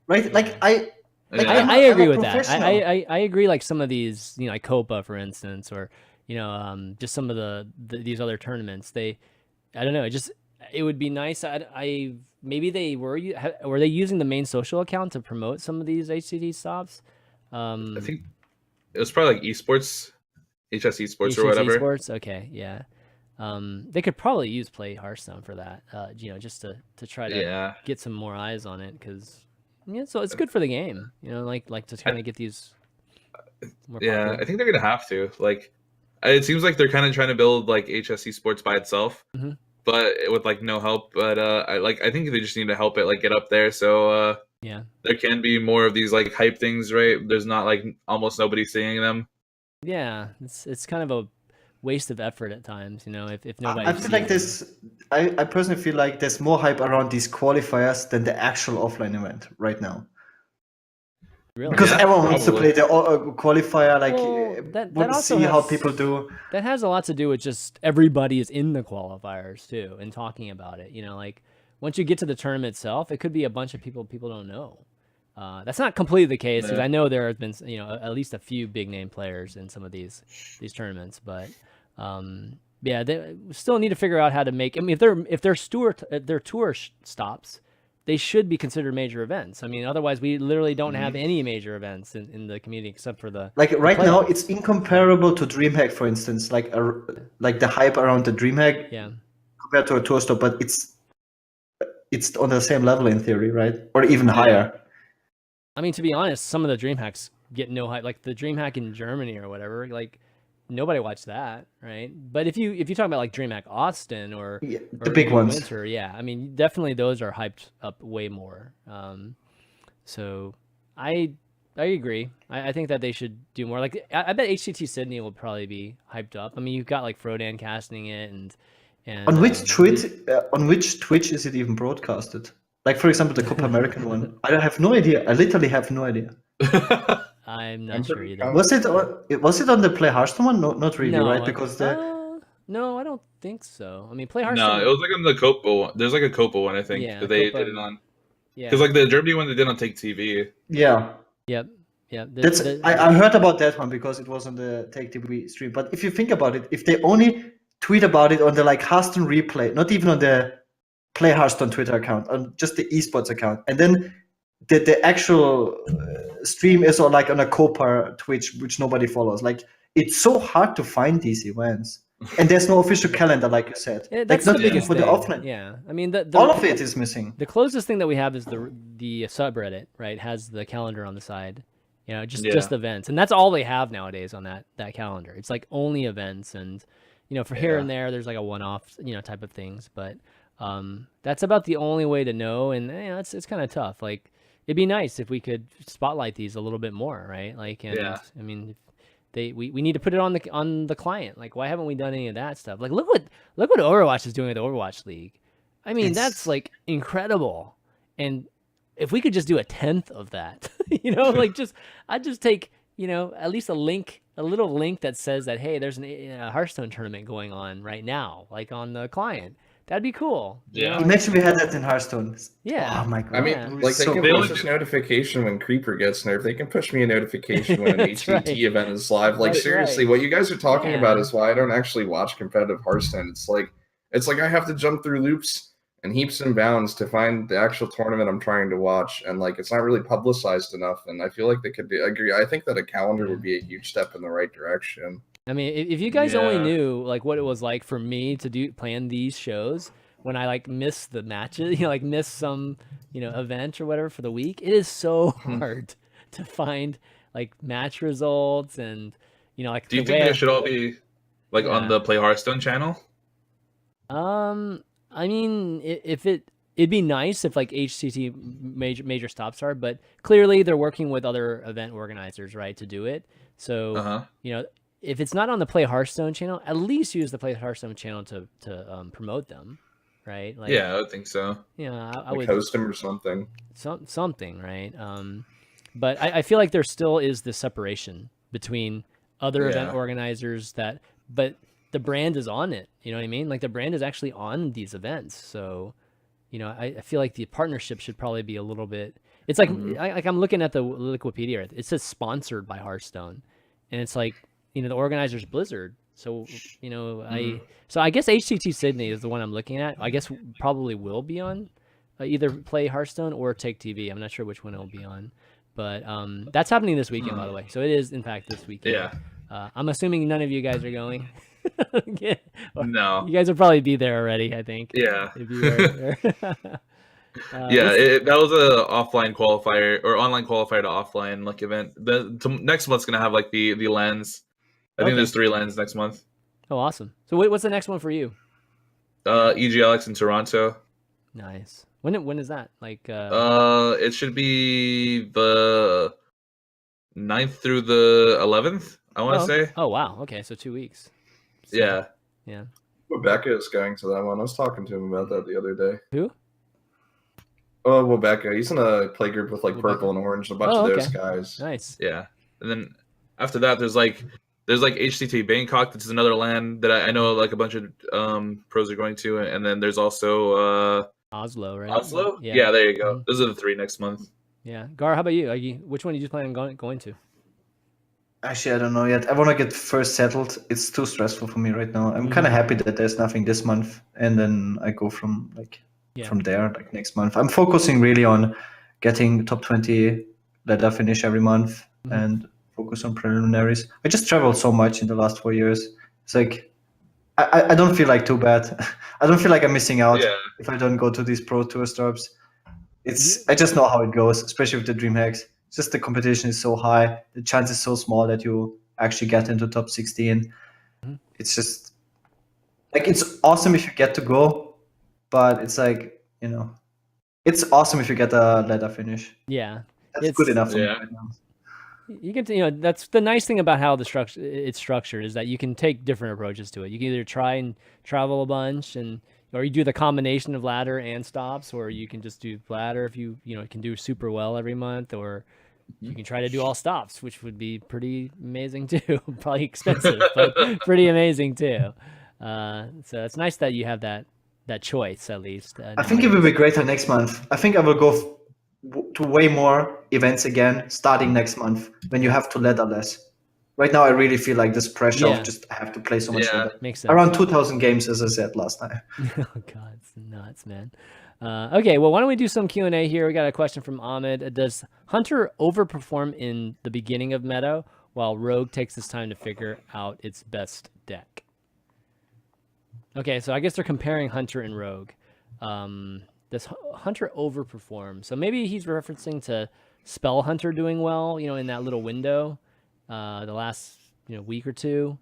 right? Like I agree with that. professional. I agree. Like some of these, like Copa, for instance, or just some of these other tournaments. I don't know. It would be nice. Maybe they were they using the main social account to promote some of these HCT stops? I think it was probably like esports, HS esports or whatever. Esports, okay, yeah. They could probably use Play Hearthstone for that. Just to try to get some more eyes on it, because so it's good for the game. Like to kind of get these. More popular. I think they're gonna have to. Like, it seems like they're kind of trying to build like HS esports by itself. Mm-hmm. But with like no help. But I think they just need to help it like get up there. So Yeah. there can be more of these like hype things, right? There's not like almost nobody seeing them. Yeah, it's kind of a waste of effort at times, if nobody I feel sees like them. I personally feel like there's more hype around these qualifiers than the actual offline event right now. Really. Because Yeah, everyone wants to probably. play the qualifier, like Well, that want to also see how has people do. that has a lot to do with just everybody is in the qualifiers too and talking about it. Like once you get to the tournament itself, it could be a bunch of people don't know. That's not completely the case because Yeah. I know there have been at least a few big name players in some of these tournaments, but yeah, they still need to figure out how to make. I mean, if their tour stops, they should be considered major events. I mean, otherwise we literally don't have any major events in the community except for the Right now, playoffs. it's incomparable to DreamHack, for instance. Like the hype around the DreamHack Yeah. compared to a tour stop, but it's on the same level in theory, right? Or even higher. I mean, to be honest, some of the dream hacks get no hype. Like the dream hack in Germany or whatever, like nobody watched that, right? But if you talk about like DreamHack Austin or The big even ones. Winter, yeah, I mean definitely those are hyped up way more. So I agree. I think that they should do more. Like I bet HCT Sydney will probably be hyped up. I mean, you've got like Frodan casting it and On which Twitch is it even broadcasted? Like, for example, the Copa American one. I have no idea. I literally have no idea. I'm not I'm sure pretty either. Was it on the Play Hearthstone one? No, not really, No, right? Because no, I don't think so. I mean, Play No, Hearthstone. it was like on the Copa one. There's like a Copa one, I think, Yeah, that they Copa, did it on. Yeah. Because like the Germany one they did on Take TV. yeah, Yep. I heard about that one because it was on the Take TV stream. But if you think about it, if they only tweet about it on the like Hearthstone replay, not even on the Play Hearthstone Twitter account, on just the esports account, and then the actual stream is on like on a Copa Twitch, which nobody follows. Like it's so hard to find these events, and there's no official calendar, like you said. Yeah, Like that's not the even biggest for the thing. offline. Yeah, I mean All of it is missing. The closest thing that we have is the subreddit, right? Has the calendar on the side, just events, and that's all they have nowadays on that calendar. It's like only events, and for here and there, there's like a one-off type of things, but that's about the only way to know, and it's kind of tough. Like it'd be nice if we could spotlight these a little bit more, right? Like, and I mean, we need to put it on the client. Like, why haven't we done any of that stuff? Like, look what Overwatch is doing with the Overwatch League. I mean, that's like incredible. And if we could just do 1/10 of that, like I'd just take, at least a little link that says that, hey, there's a Hearthstone tournament going on right now, like on the client. That'd be cool. Yeah. Imagine we had that in Hearthstone. Yeah. Oh my god. I mean, Yeah. like they So can cool. push us notification when Creeper gets nerfed. They can push me a notification when an That's HCT right. event is live. Like That's seriously, right. what you guys are talking about Yeah. is why I don't actually watch competitive Hearthstone. It's like I have to jump through loops and heaps and bounds to find the actual tournament I'm trying to watch, and like it's not really publicized enough. And I feel like they could be. I agree. I think that a calendar would be a huge step in the right direction. I mean, if you guys only Yeah. knew like what it was like for me to plan these shows when I like miss the matches, like miss some, event or whatever for the week, it is so hard to find like match results and like. Do you think they should all be like on the Play Hearthstone channel? I mean, it'd be nice if like HCT major stops are, but clearly they're working with other event organizers, right, to do it. So if it's not on the Play Hearthstone channel, at least use the Play Hearthstone channel to promote them, right? Like, Yeah, I would think so. Yeah, I Like would host them or something. something, right? But I feel like there still is this separation between other event organizers but the brand is on it. You know what I mean? Like the brand is actually on these events. So, I feel like the partnership should probably be a little bit. It's like I'm looking at the Wikipedia. It says sponsored by Hearthstone, and it's like the organizer's Blizzard. So I guess HCT Sydney is the one I'm looking at. I guess probably will be on either Play Hearthstone or Take TV. I'm not sure which one it'll be on, but that's happening this weekend, by the way. So it is in fact this weekend. Yeah. I'm assuming none of you guys are going. No. You guys will probably be there already, I think. Yeah. If you were there. That was a offline qualifier or online qualifier to offline like event. Next month's gonna have like the lens. I think there's 3 lens next month. Oh, awesome. So what's the next one for you? EGLX in Toronto. Nice. When is that? Like It should be the 9th through the 11th, I want to say. Oh wow. Okay, so 2 weeks. So, Yeah. Yeah. Rebecca is going to that one. I was talking to him about that the other day. Who? Oh, Rebecca. He's in a play group with like Rebecca. Purple and Orange, a bunch Oh, of those okay. guys. Nice. Yeah. And then after that, there's like HCT Bangkok, which is another LAN that I know like a bunch of pros are going to, and then there's also Oslo, right? Oslo. Yeah. Yeah, there you go. Mhm. Those are the 3 next month. Yeah. Gar, how about you? Which one do you just plan on going to? Actually, I don't know yet. I want to get first settled. It's too stressful for me right now. I'm Mhm. kind of happy that there's nothing this month, and then I go from from there like next month. I'm focusing really on getting top 20 ladder finish every month Mhm. and focus on preliminaries. I just traveled so much in the last 4 years. It's like I don't feel like too bad. I don't feel like I'm missing out Yeah. if I don't go to these pro tour stops. I just know how it goes, especially with the DreamHacks. It's just the competition is so high, the chance is so small that you actually get into top 16. Mhm. It's just like it's awesome if you get to go, but it's like, it's awesome if you get a ladder finish. Yeah. That's good enough for me Yeah. right now. You can, that's the nice thing about how it's structured is that you can take different approaches to it. You can either try and travel a bunch or you do the combination of ladder and stops, or you can just do ladder if you can do super well every month, or you can try to do all stops, which would be pretty amazing too. Probably expensive, but pretty amazing too. So it's nice that you have that choice at least. I think it will be greater next month. I think I will go to way more events again starting next month when you have to ladder less. Right now, I really feel like this pressure Yeah. of just I have to play so much Yeah. ladder. Makes sense. Around 2,000 games, as I said last time. Oh God, it's nuts, man. Okay, well, why don't we do some Q&A here? We got a question from Ahmed. Does Hunter overperform in the beginning of meta while Rogue takes its time to figure out its best deck? Okay, so I guess they're comparing Hunter and Rogue. Does Hunter overperform? So maybe he's referencing to Spell Hunter doing well, in that little window, the last week or two,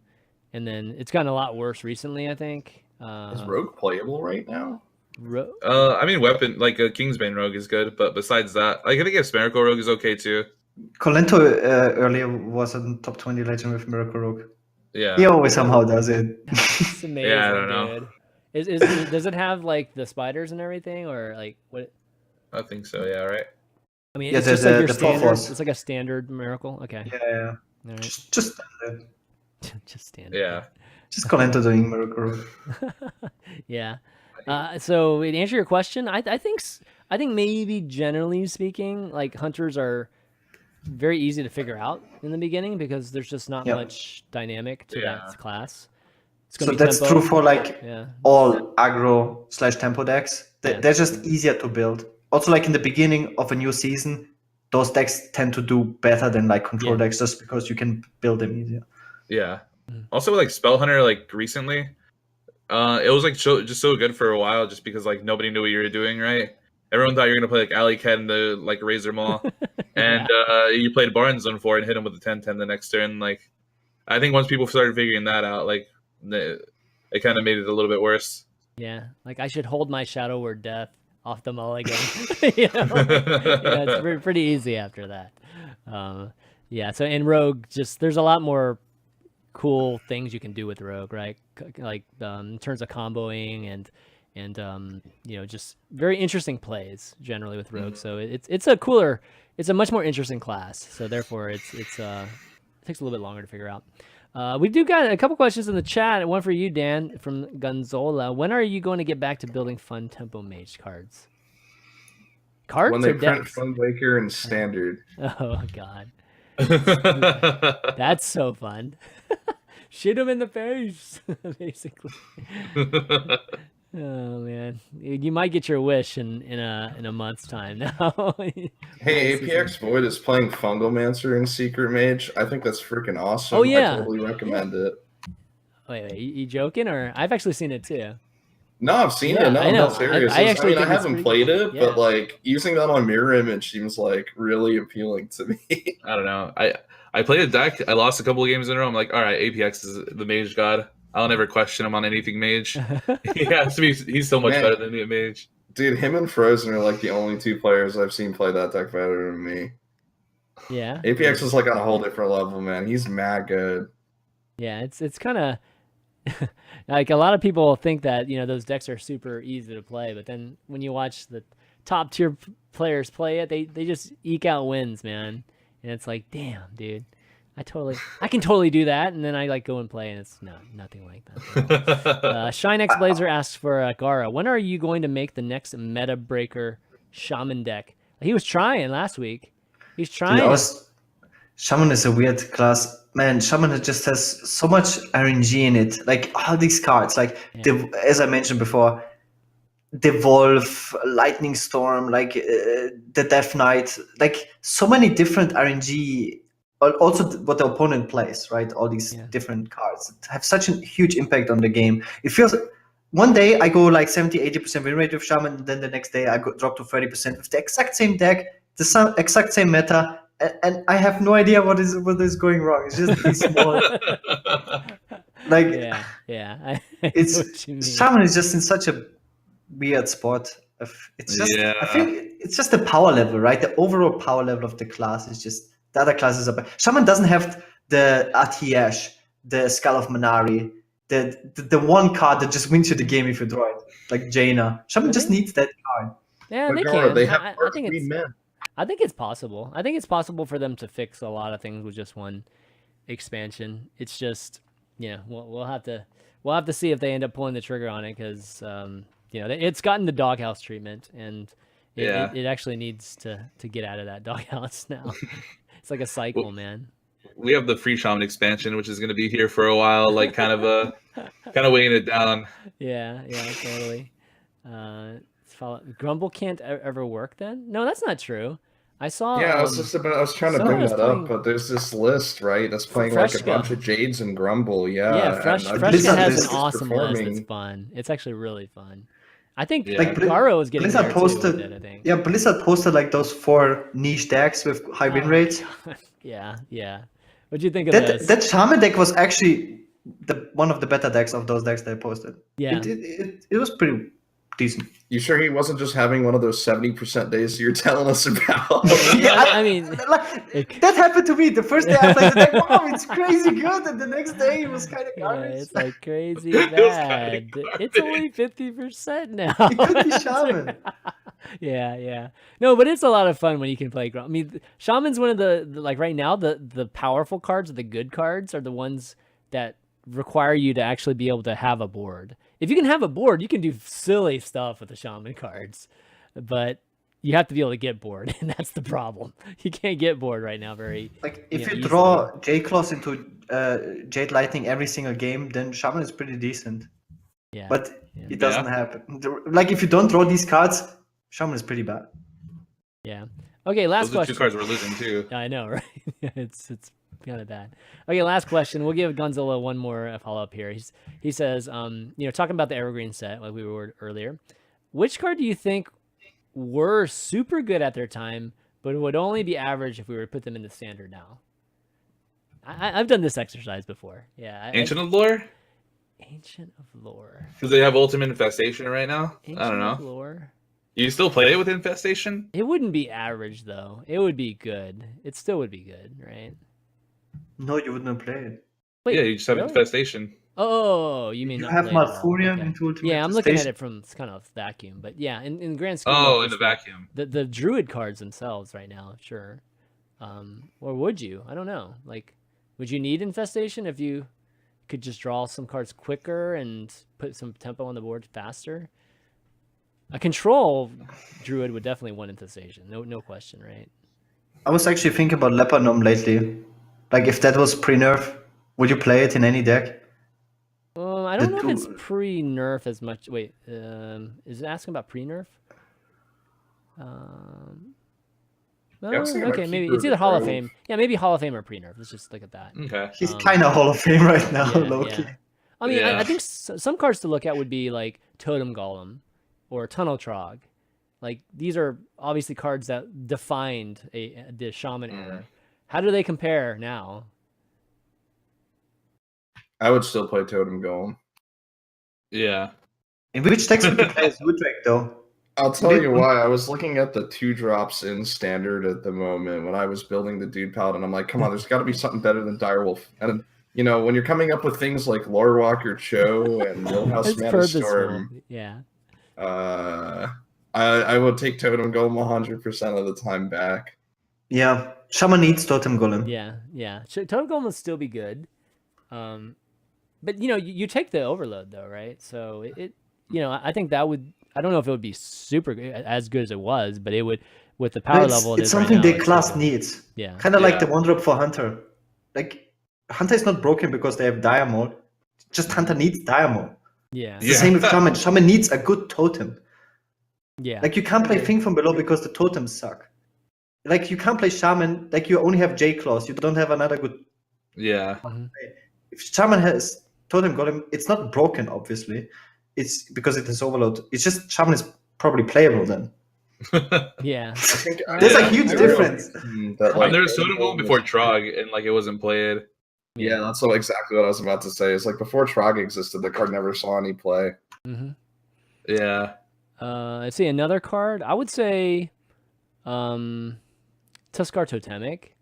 and then it's gotten a lot worse recently, I think. Is Rogue playable right now? I mean, weapon like a Kingsbane Rogue is good, but besides that, like I think Miracle Rogue is okay too. Colento earlier was in top 20 legend with Miracle Rogue. Yeah. He always somehow does it. It's amazing, Yeah, I don't know. dude. Does it have like the spiders and everything, or like what? I think so. Yeah. Right. I mean, Yeah, it's just there's like your the standard. Force. It's like a standard miracle. Okay. Yeah. All right. Just Just standard. Yeah. just Colento doing Miracle Rogue. Yeah. So to answer your question, I think maybe generally speaking, like hunters are very easy to figure out in the beginning because there's just not Yeah. much dynamic to Yeah. that class. It's So gonna be that's tempo. true for like Yeah. all aggro / tempo decks. Yeah. They're just easier to build. Also, like in the beginning of a new season, those decks tend to do better than like control Yeah. decks just because you can build them easier. Yeah. Mhm. Also, like Spell Hunter, like recently, it was like just so good for a while, just because like nobody knew what you were doing, right? Everyone thought you were gonna play like Alley Cat and the like Razor Maw, and you played Barn Zone 4 and hit him with the 10-10 the next turn. Like, I think once people started figuring that out, like it kind of made it a little bit worse. Yeah. Like I should hold my Shadow Word Death off the mulligan. It's pretty easy after that. Yeah. So in Rogue, there's a lot more cool things you can do with Rogue, right? Like in terms of comboing and just very interesting plays generally with Rogue. So it's a much more interesting class. So therefore it takes a little bit longer to figure out. We do got a couple questions in the chat. One for you, Dan, from Gonzola. When are you going to get back to building fun tempo mage cards? Cards When they or print decks? Funwaker and Standard. Oh God, that's so fun. Shoot him in the face, basically. Oh man, you might get your wish in a month's time now. Hey, APX Void is playing Fungalmancer in Secret Mage. I think that's freaking awesome. Oh, yeah. I totally recommend it. Wait, you joking? Or I've actually seen it too. No, I've seen Yeah, it. No, I know. I'm serious. I actually I think it's haven't pretty played good. it, but Yeah. like using that on Mirror Image seems like really appealing to me. I don't know. I played a deck. I lost a couple of games in a row. I'm like, all right, APX is the mage god. I'll never question him on anything mage. He has to be. He's so much Man. better than me at mage. Dude, him and Frozen are like the only two players I've seen play that deck better than me. Yeah. APX is like on a whole different level, man. He's mad good. Yeah, it's kind of like a lot of people think that, you know, those decks are super easy to play, but then when you watch the top tier players play it, they just eke out wins, man. And it's like, damn, dude. I can totally do that, and then I like go and play, and it's nothing like that. ShineX Blazer asks for Gaara. When are you going to make the next meta breaker shaman deck? He was trying last week. He's trying. Shaman is a weird class. Man, Shaman just has so much RNG in it. Like all these cards, like as I mentioned before, Devolve, Lightning Storm, like the Death Knight, like so many different RNG. Also, what the opponent plays, right? All these different cards have such a huge impact on the game. It feels one day I go like 70-80% win rate with Shaman, and then the next day I drop to 30% with the exact same deck, the exact same meta, and I have no idea what is going wrong. It's just these small, like it's Shaman is just in such a weird spot. It's just I think it's just the power level, right? The overall power level of the class is just the other classes are. Shaman doesn't have the Atiyesh, the Skull of Manari, the one card that just wins you the game if you draw it, like Jaina. Shaman just needs that card. Yeah, they can. I think it's possible. I think it's possible for them to fix a lot of things with just one expansion. It's just, we'll have to see if they end up pulling the trigger on it, because it's gotten the doghouse treatment, and it actually needs to get out of that doghouse now. It's like a cycle, man. We have the free shaman expansion, which is going to be here for a while, like kind of weighing it down. Yeah, totally. Grumble can't ever work then? No, that's not true. I saw. Yeah, I was trying to bring that up, but there's this list, right? That's playing like a bunch of Jades and Grumble. Yeah, Freshka has an awesome list. It's fun. It's actually really fun. I think Gaara is getting there posted, too with it, I think. Yeah, Blizzard posted like those 4 niche decks with high win rates. Yeah. What'd you think of this? That Shaman deck was actually one of the better decks of those decks they posted. Yeah. It was pretty decent. You sure he wasn't just having one of those 70% days you're telling us about? I mean, that happened to me. The first day I played the deck, wow, it's crazy good, and the next day it was kind of garbage. Yeah, it's like crazy bad. It's only 50% now. It could be Shaman. Yeah. No, but it's a lot of fun when you can play. I mean, Shaman's one of the like right now the powerful cards, the good cards, are the ones that require you to actually be able to have a board. If you can have a board, you can do silly stuff with the Shaman cards, but you have to be able to get bored, and that's the problem. You can't get bored right now very. Like if you draw J-Claws into Jade Lightning every single game, then Shaman is pretty decent. Yeah, but it doesn't happen. Like if you don't draw these cards, Shaman is pretty bad. Yeah. Okay, last question. Those 2 cards we're losing too. I know, right? It's kind of bad. Okay, last question. We'll give Gonzalo one more follow-up here. He says, talking about the Evergreen set, like we were earlier, which card do you think were super good at their time, but would only be average if we were to put them into standard now? I've done this exercise before. Yeah. Ancient of Lore? Ancient of Lore. Because they have Ultimate Infestation right now? Ancient I don't know. Of Lore. You still play it with Infestation? It wouldn't be average, though. It would be good. It still would be good, right? No, you wouldn't play it. Wait, yeah, you just have Infestation. Oh, you mean you have Malfurion into Ultimate? Yeah, I'm looking at it from kind of vacuum, but yeah, in grand scheme. Oh, in the vacuum. The Druid cards themselves right now, sure. Or would you? I don't know. Like, would you need Infestation if you could just draw some cards quicker and put some tempo on the board faster? A control Druid would definitely want Infestation. No question, right? I was actually thinking about Leopard Gnome lately. Like, if that was pre-nerf, would you play it in any deck? I don't know if it's pre-nerf as much. Wait, is it asking about pre-nerf? Okay, maybe it's either Hall of Fame. Yeah, maybe Hall of Fame or pre-nerf. Let's just look at that. Okay. He's kind of Hall of Fame right now, Loki. Yeah. I mean, I think some cards to look at would be like Totem Golem or Tunnel Trog. Like, these are obviously cards that defined the Shaman era. How do they compare now? I would still play Totem Golem. Yeah. In which decks would you play as Wooddrake, though? I'll tell you why. I was looking at the 2-drops in standard at the moment when I was building the Dude Paladin. I'm like, come on, there's got to be something better than Direwolf. And when you're coming up with things like Lorewalker Cho and Wheelhouse It's Mana purposeful. Storm, Yeah. I would take Totem Golem 100% of the time back. Yeah, Shaman needs Totem Golem. Yeah. Totem Golem will still be good. But you take the overload though, right? So I think that would. I don't know if it would be super good, as good as it was, but it would with the power level. It's something the the class needs. Yeah. Kind of like the 1-drop for Hunter. Like Hunter is not broken because they have Dire Mode. Just Hunter needs Dire Mode. Yeah. It's the same with Shaman. Shaman needs a good totem. Yeah. Like you can't play Thing from Below because the totems suck. Like you can't play Shaman. Like you only have J-Claws. You don't have another good. Yeah. If Shaman has Totem Golem, it's not broken. Obviously, it's because it has Overload. It's just Shaman is probably playable then. Yeah. There's a huge difference. There was Totem Golem before Trog, and it wasn't played. Yeah, that's exactly what I was about to say. It's like before Trog existed, the card never saw any play. Mm-hmm. Yeah. Let's see another card. I would say, Tuskar Totemic.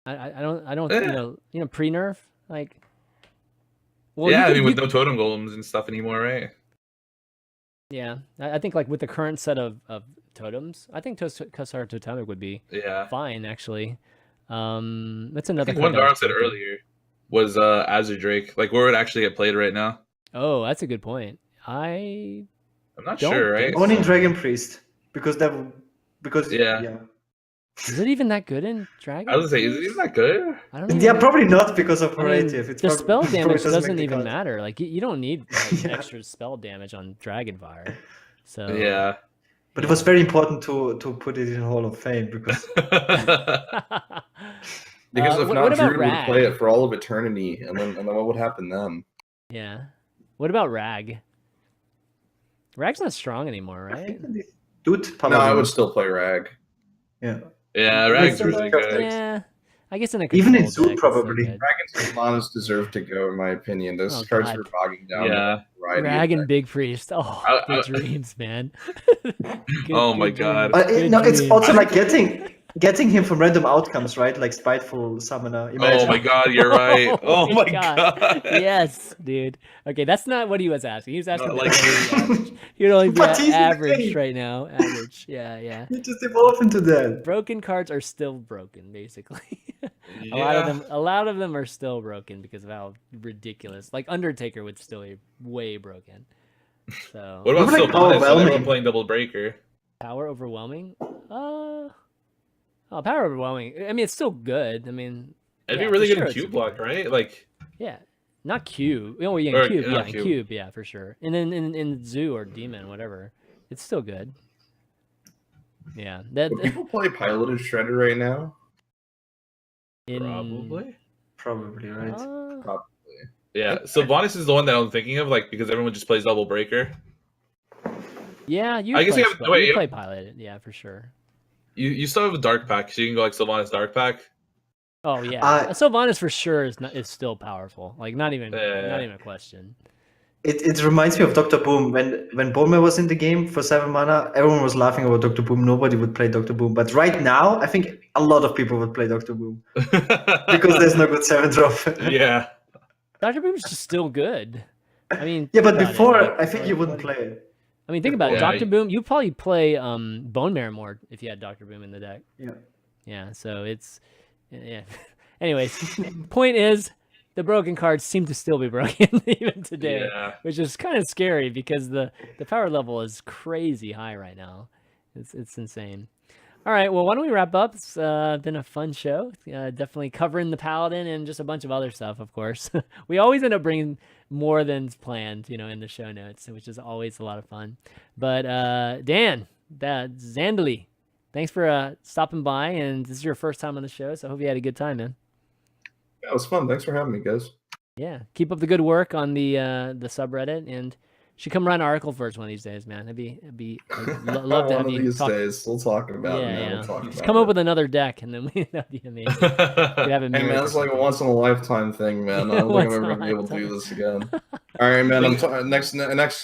I don't pre-nerf like. Well, yeah, with no Totem Golems and stuff anymore, right? Yeah, I think like with the current set of totems, I think Tuskar Totemic would be fine actually. That's another. One Gaara said earlier was Azure Drake, like where it actually get played right now. Oh, that's a good point. I'm not sure, right? Only in Dragon Priest because yeah. Is it even that good in Dragon? I was gonna say, is it even that good? I don't know. Yeah, probably not because of Horative. The spell damage doesn't even matter. Like you don't need extra spell damage on Dragonfire. So yeah. But it was very important to put it in Hall of Fame because if not, Druid would play it for all of eternity, and then what would happen then? Yeah. What about Rag? Rag's not strong anymore, right? Dude, no, I would still play Rag. Yeah. Yeah, Rag's really good. Yeah. I guess in a even in Zoo probably. Rag and Sylvanas deserve to go, in my opinion. Those cards are bogging down. Yeah. Rag and Big Priest. Oh, good dreams, man. Oh my god. It's also like getting him from random outcomes, right? Like Spiteful Summoner. Imagine. Oh my god, you're right. Oh my god. Yes, dude. Okay, that's not what he was asking. He was asking average. You'd only be average right now. Average. Yeah. You just evolve into that. Broken cards are still broken, basically. A lot of them are still broken because of how ridiculous. Like Undertaker would still be way broken. So what about Sylvanas? Everyone playing Double Breaker? Power Overwhelming? Power Overwhelming. I mean, it's still good. I mean, it'd be really good in Cube Block, right? Like, yeah, not Cube. Oh, yeah, in Cube. Yeah, in Cube. Yeah, for sure. And then in Zoo or Demon, whatever, it's still good. Yeah. Would people play Piloted Shredder right now? Probably, right? Probably. Yeah. Sylvanas is the one that I'm thinking of, like, because everyone just plays Double Breaker. Yeah, I guess you play Piloted. Yeah, for sure. You still have a Dark Pack, so you can go like Sylvanas Dark Pack. Oh yeah, Sylvanas for sure is still powerful. Like not even a question. It reminds me of Dr. Boom. When Bolmer was in the game for 7 mana, everyone was laughing about Dr. Boom. Nobody would play Dr. Boom. But right now, I think a lot of people would play Dr. Boom because there's no good 7-drop. Yeah, Dr. Boom's just still good. I mean, yeah, but before I think you wouldn't play it. I mean, think about it. Dr. Boom, you'd probably play Bone Marrow more if you had Dr. Boom in the deck. Yeah. Yeah, so it's... Yeah. Anyways, point is, the broken cards seem to still be broken even today, which is kind of scary because the power level is crazy high right now. It's insane. All right, well, why don't we wrap up? It's been a fun show. Definitely covering the Paladin and just a bunch of other stuff, of course. We always end up bringing more than planned, in the show notes, which is always a lot of fun. But Dan, Zhandaly, thanks for stopping by, and this is your first time on the show, so I hope you had a good time, man. Yeah, it was fun. Thanks for having me, guys. Yeah, keep up the good work on the subreddit, and should come write an article for us one of these days, man. I'd love to have you these days. We'll talk about it. Yeah. We'll Just come up with another deck, and then that'd be amazing. Have hey man, it's like a once in a lifetime thing, man. I don't think I'm ever gonna be able to do this again. All right, man. Next.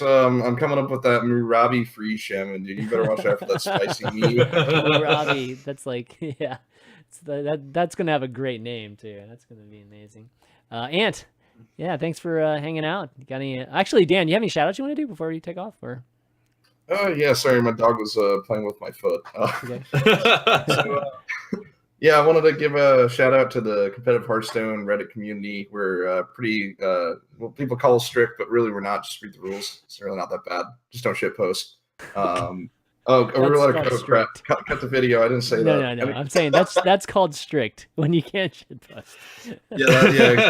I'm coming up with that Murabi free shaman, dude. You better watch out for that spicy meat. Robbie, that's like, yeah, that's gonna have a great name too. That's gonna be amazing. Ant, yeah, thanks for hanging out. You got any? Actually, Dan, you have any shout outs you want to do before you take off? Or Oh yeah, sorry, my dog was playing with my foot. okay. Yeah, I wanted to give a shout out to the competitive Hearthstone Reddit community. We're pretty, well, people call us strict, but really we're not. Just read the rules. It's really not that bad. Just don't shit post. We're allowed to crap. Cut the video. I didn't say No, that. no. I mean, I'm saying that's called strict when you can't shit post. Exactly.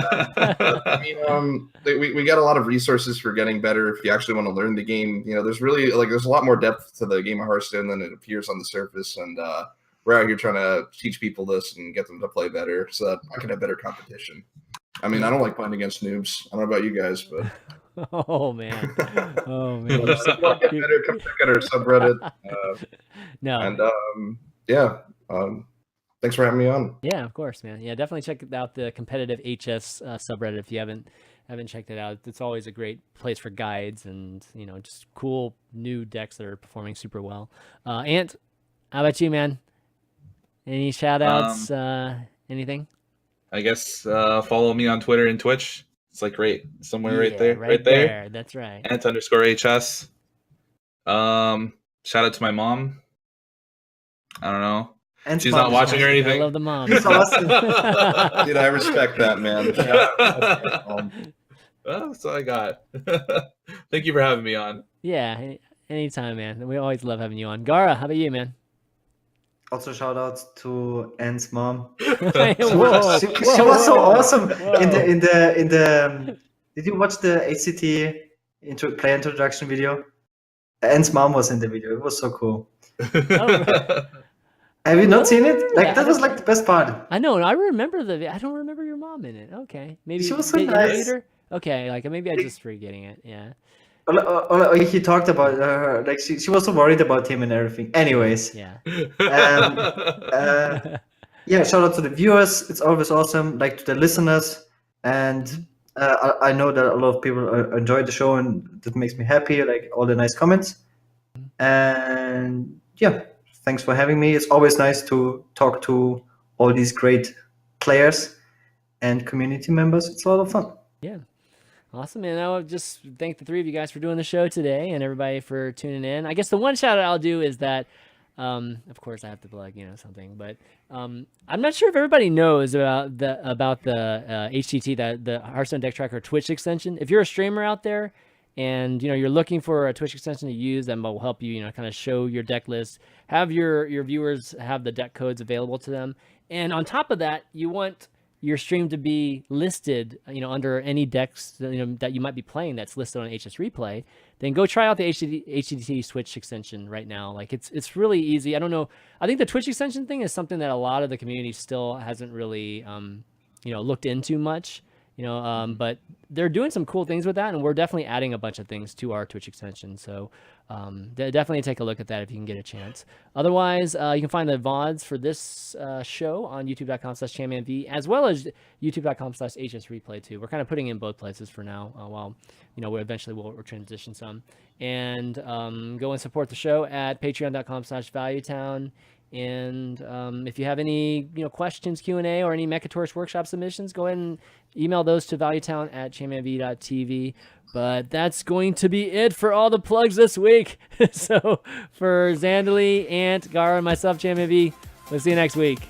I mean, we got a lot of resources for getting better. If you actually want to learn the game, there's really there's a lot more depth to the game of Hearthstone than it appears on the surface, and we're out here trying to teach people this and get them to play better so that I can have better competition. I mean, I don't like playing against noobs. I don't know about you guys, but Oh man. if you want to get better, come check out our subreddit. No. And thanks for having me on. Yeah, of course, man. Yeah, definitely check out the competitive HS subreddit if you haven't checked it out. It's always a great place for guides and just cool new decks that are performing super well. Ant, how about you, man? Any shout outs? Anything? I guess follow me on Twitter and Twitch. It's like somewhere right there. Right there. That's right. Ant_HS. Shout out to my mom. I don't know. And She's not watching or anything. I love the mom. He's awesome. Dude, I respect that, man. Well, that's all I got. Thank you for having me on. Yeah, anytime, man. We always love having you on. Gaara, how about you, man? Also, shout out to Anne's mom. Whoa, She was so awesome Whoa. in the. Did you watch the HCT play introduction video? Anne's mom was in the video. It was so cool. Oh, Have you not seen it? Like Yeah, that was like the best part. I know. I remember I don't remember your mom in it. Okay, maybe She was so did you nice. meet her? Okay, like maybe I'm just forgetting it. Yeah. He talked about her. Like she was so worried about him and everything. Anyways, Yeah. yeah. Shout out to the viewers. It's always awesome. Like to the listeners, and I know that a lot of people enjoy the show, and that makes me happy. Like all the nice comments, and yeah. Thanks for having me. It's always nice to talk to all these great players and community members. It's a lot of fun. Yeah. Awesome, man. I would just thank the three of you guys for doing the show today and everybody for tuning in. I guess the one shout out I'll do is that, of course I have to plug, something, but I'm not sure if everybody knows about the HCT, the Hearthstone Deck Tracker Twitch extension. If you're a streamer out there and you're looking for a Twitch extension to use that will help you, kind of show your deck list, have your viewers have the deck codes available to them, and on top of that, you want your stream to be listed, under any decks that you might be playing that's listed on HS Replay, then go try out the HCT Switch extension right now. Like it's really easy. I don't know. I think the Twitch extension thing is something that a lot of the community still hasn't really, looked into much. But they're doing some cool things with that, and we're definitely adding a bunch of things to our Twitch extension. So definitely take a look at that if you can get a chance. Otherwise, you can find the VODs for this show on youtube.com/ChanManV, as well as youtube.com/HSReplay too. We're kind of putting in both places for now, while we eventually will transition some. And go and support the show at patreon.com/ValueTown. And if you have any questions, Q&A, or any Mekkatorque workshop submissions, go ahead and email those to valuetown@chanmanv.tv. But that's going to be it for all the plugs this week. So for Zhandaly, Ant, Gaara, and myself, ChanManV, we'll see you next week.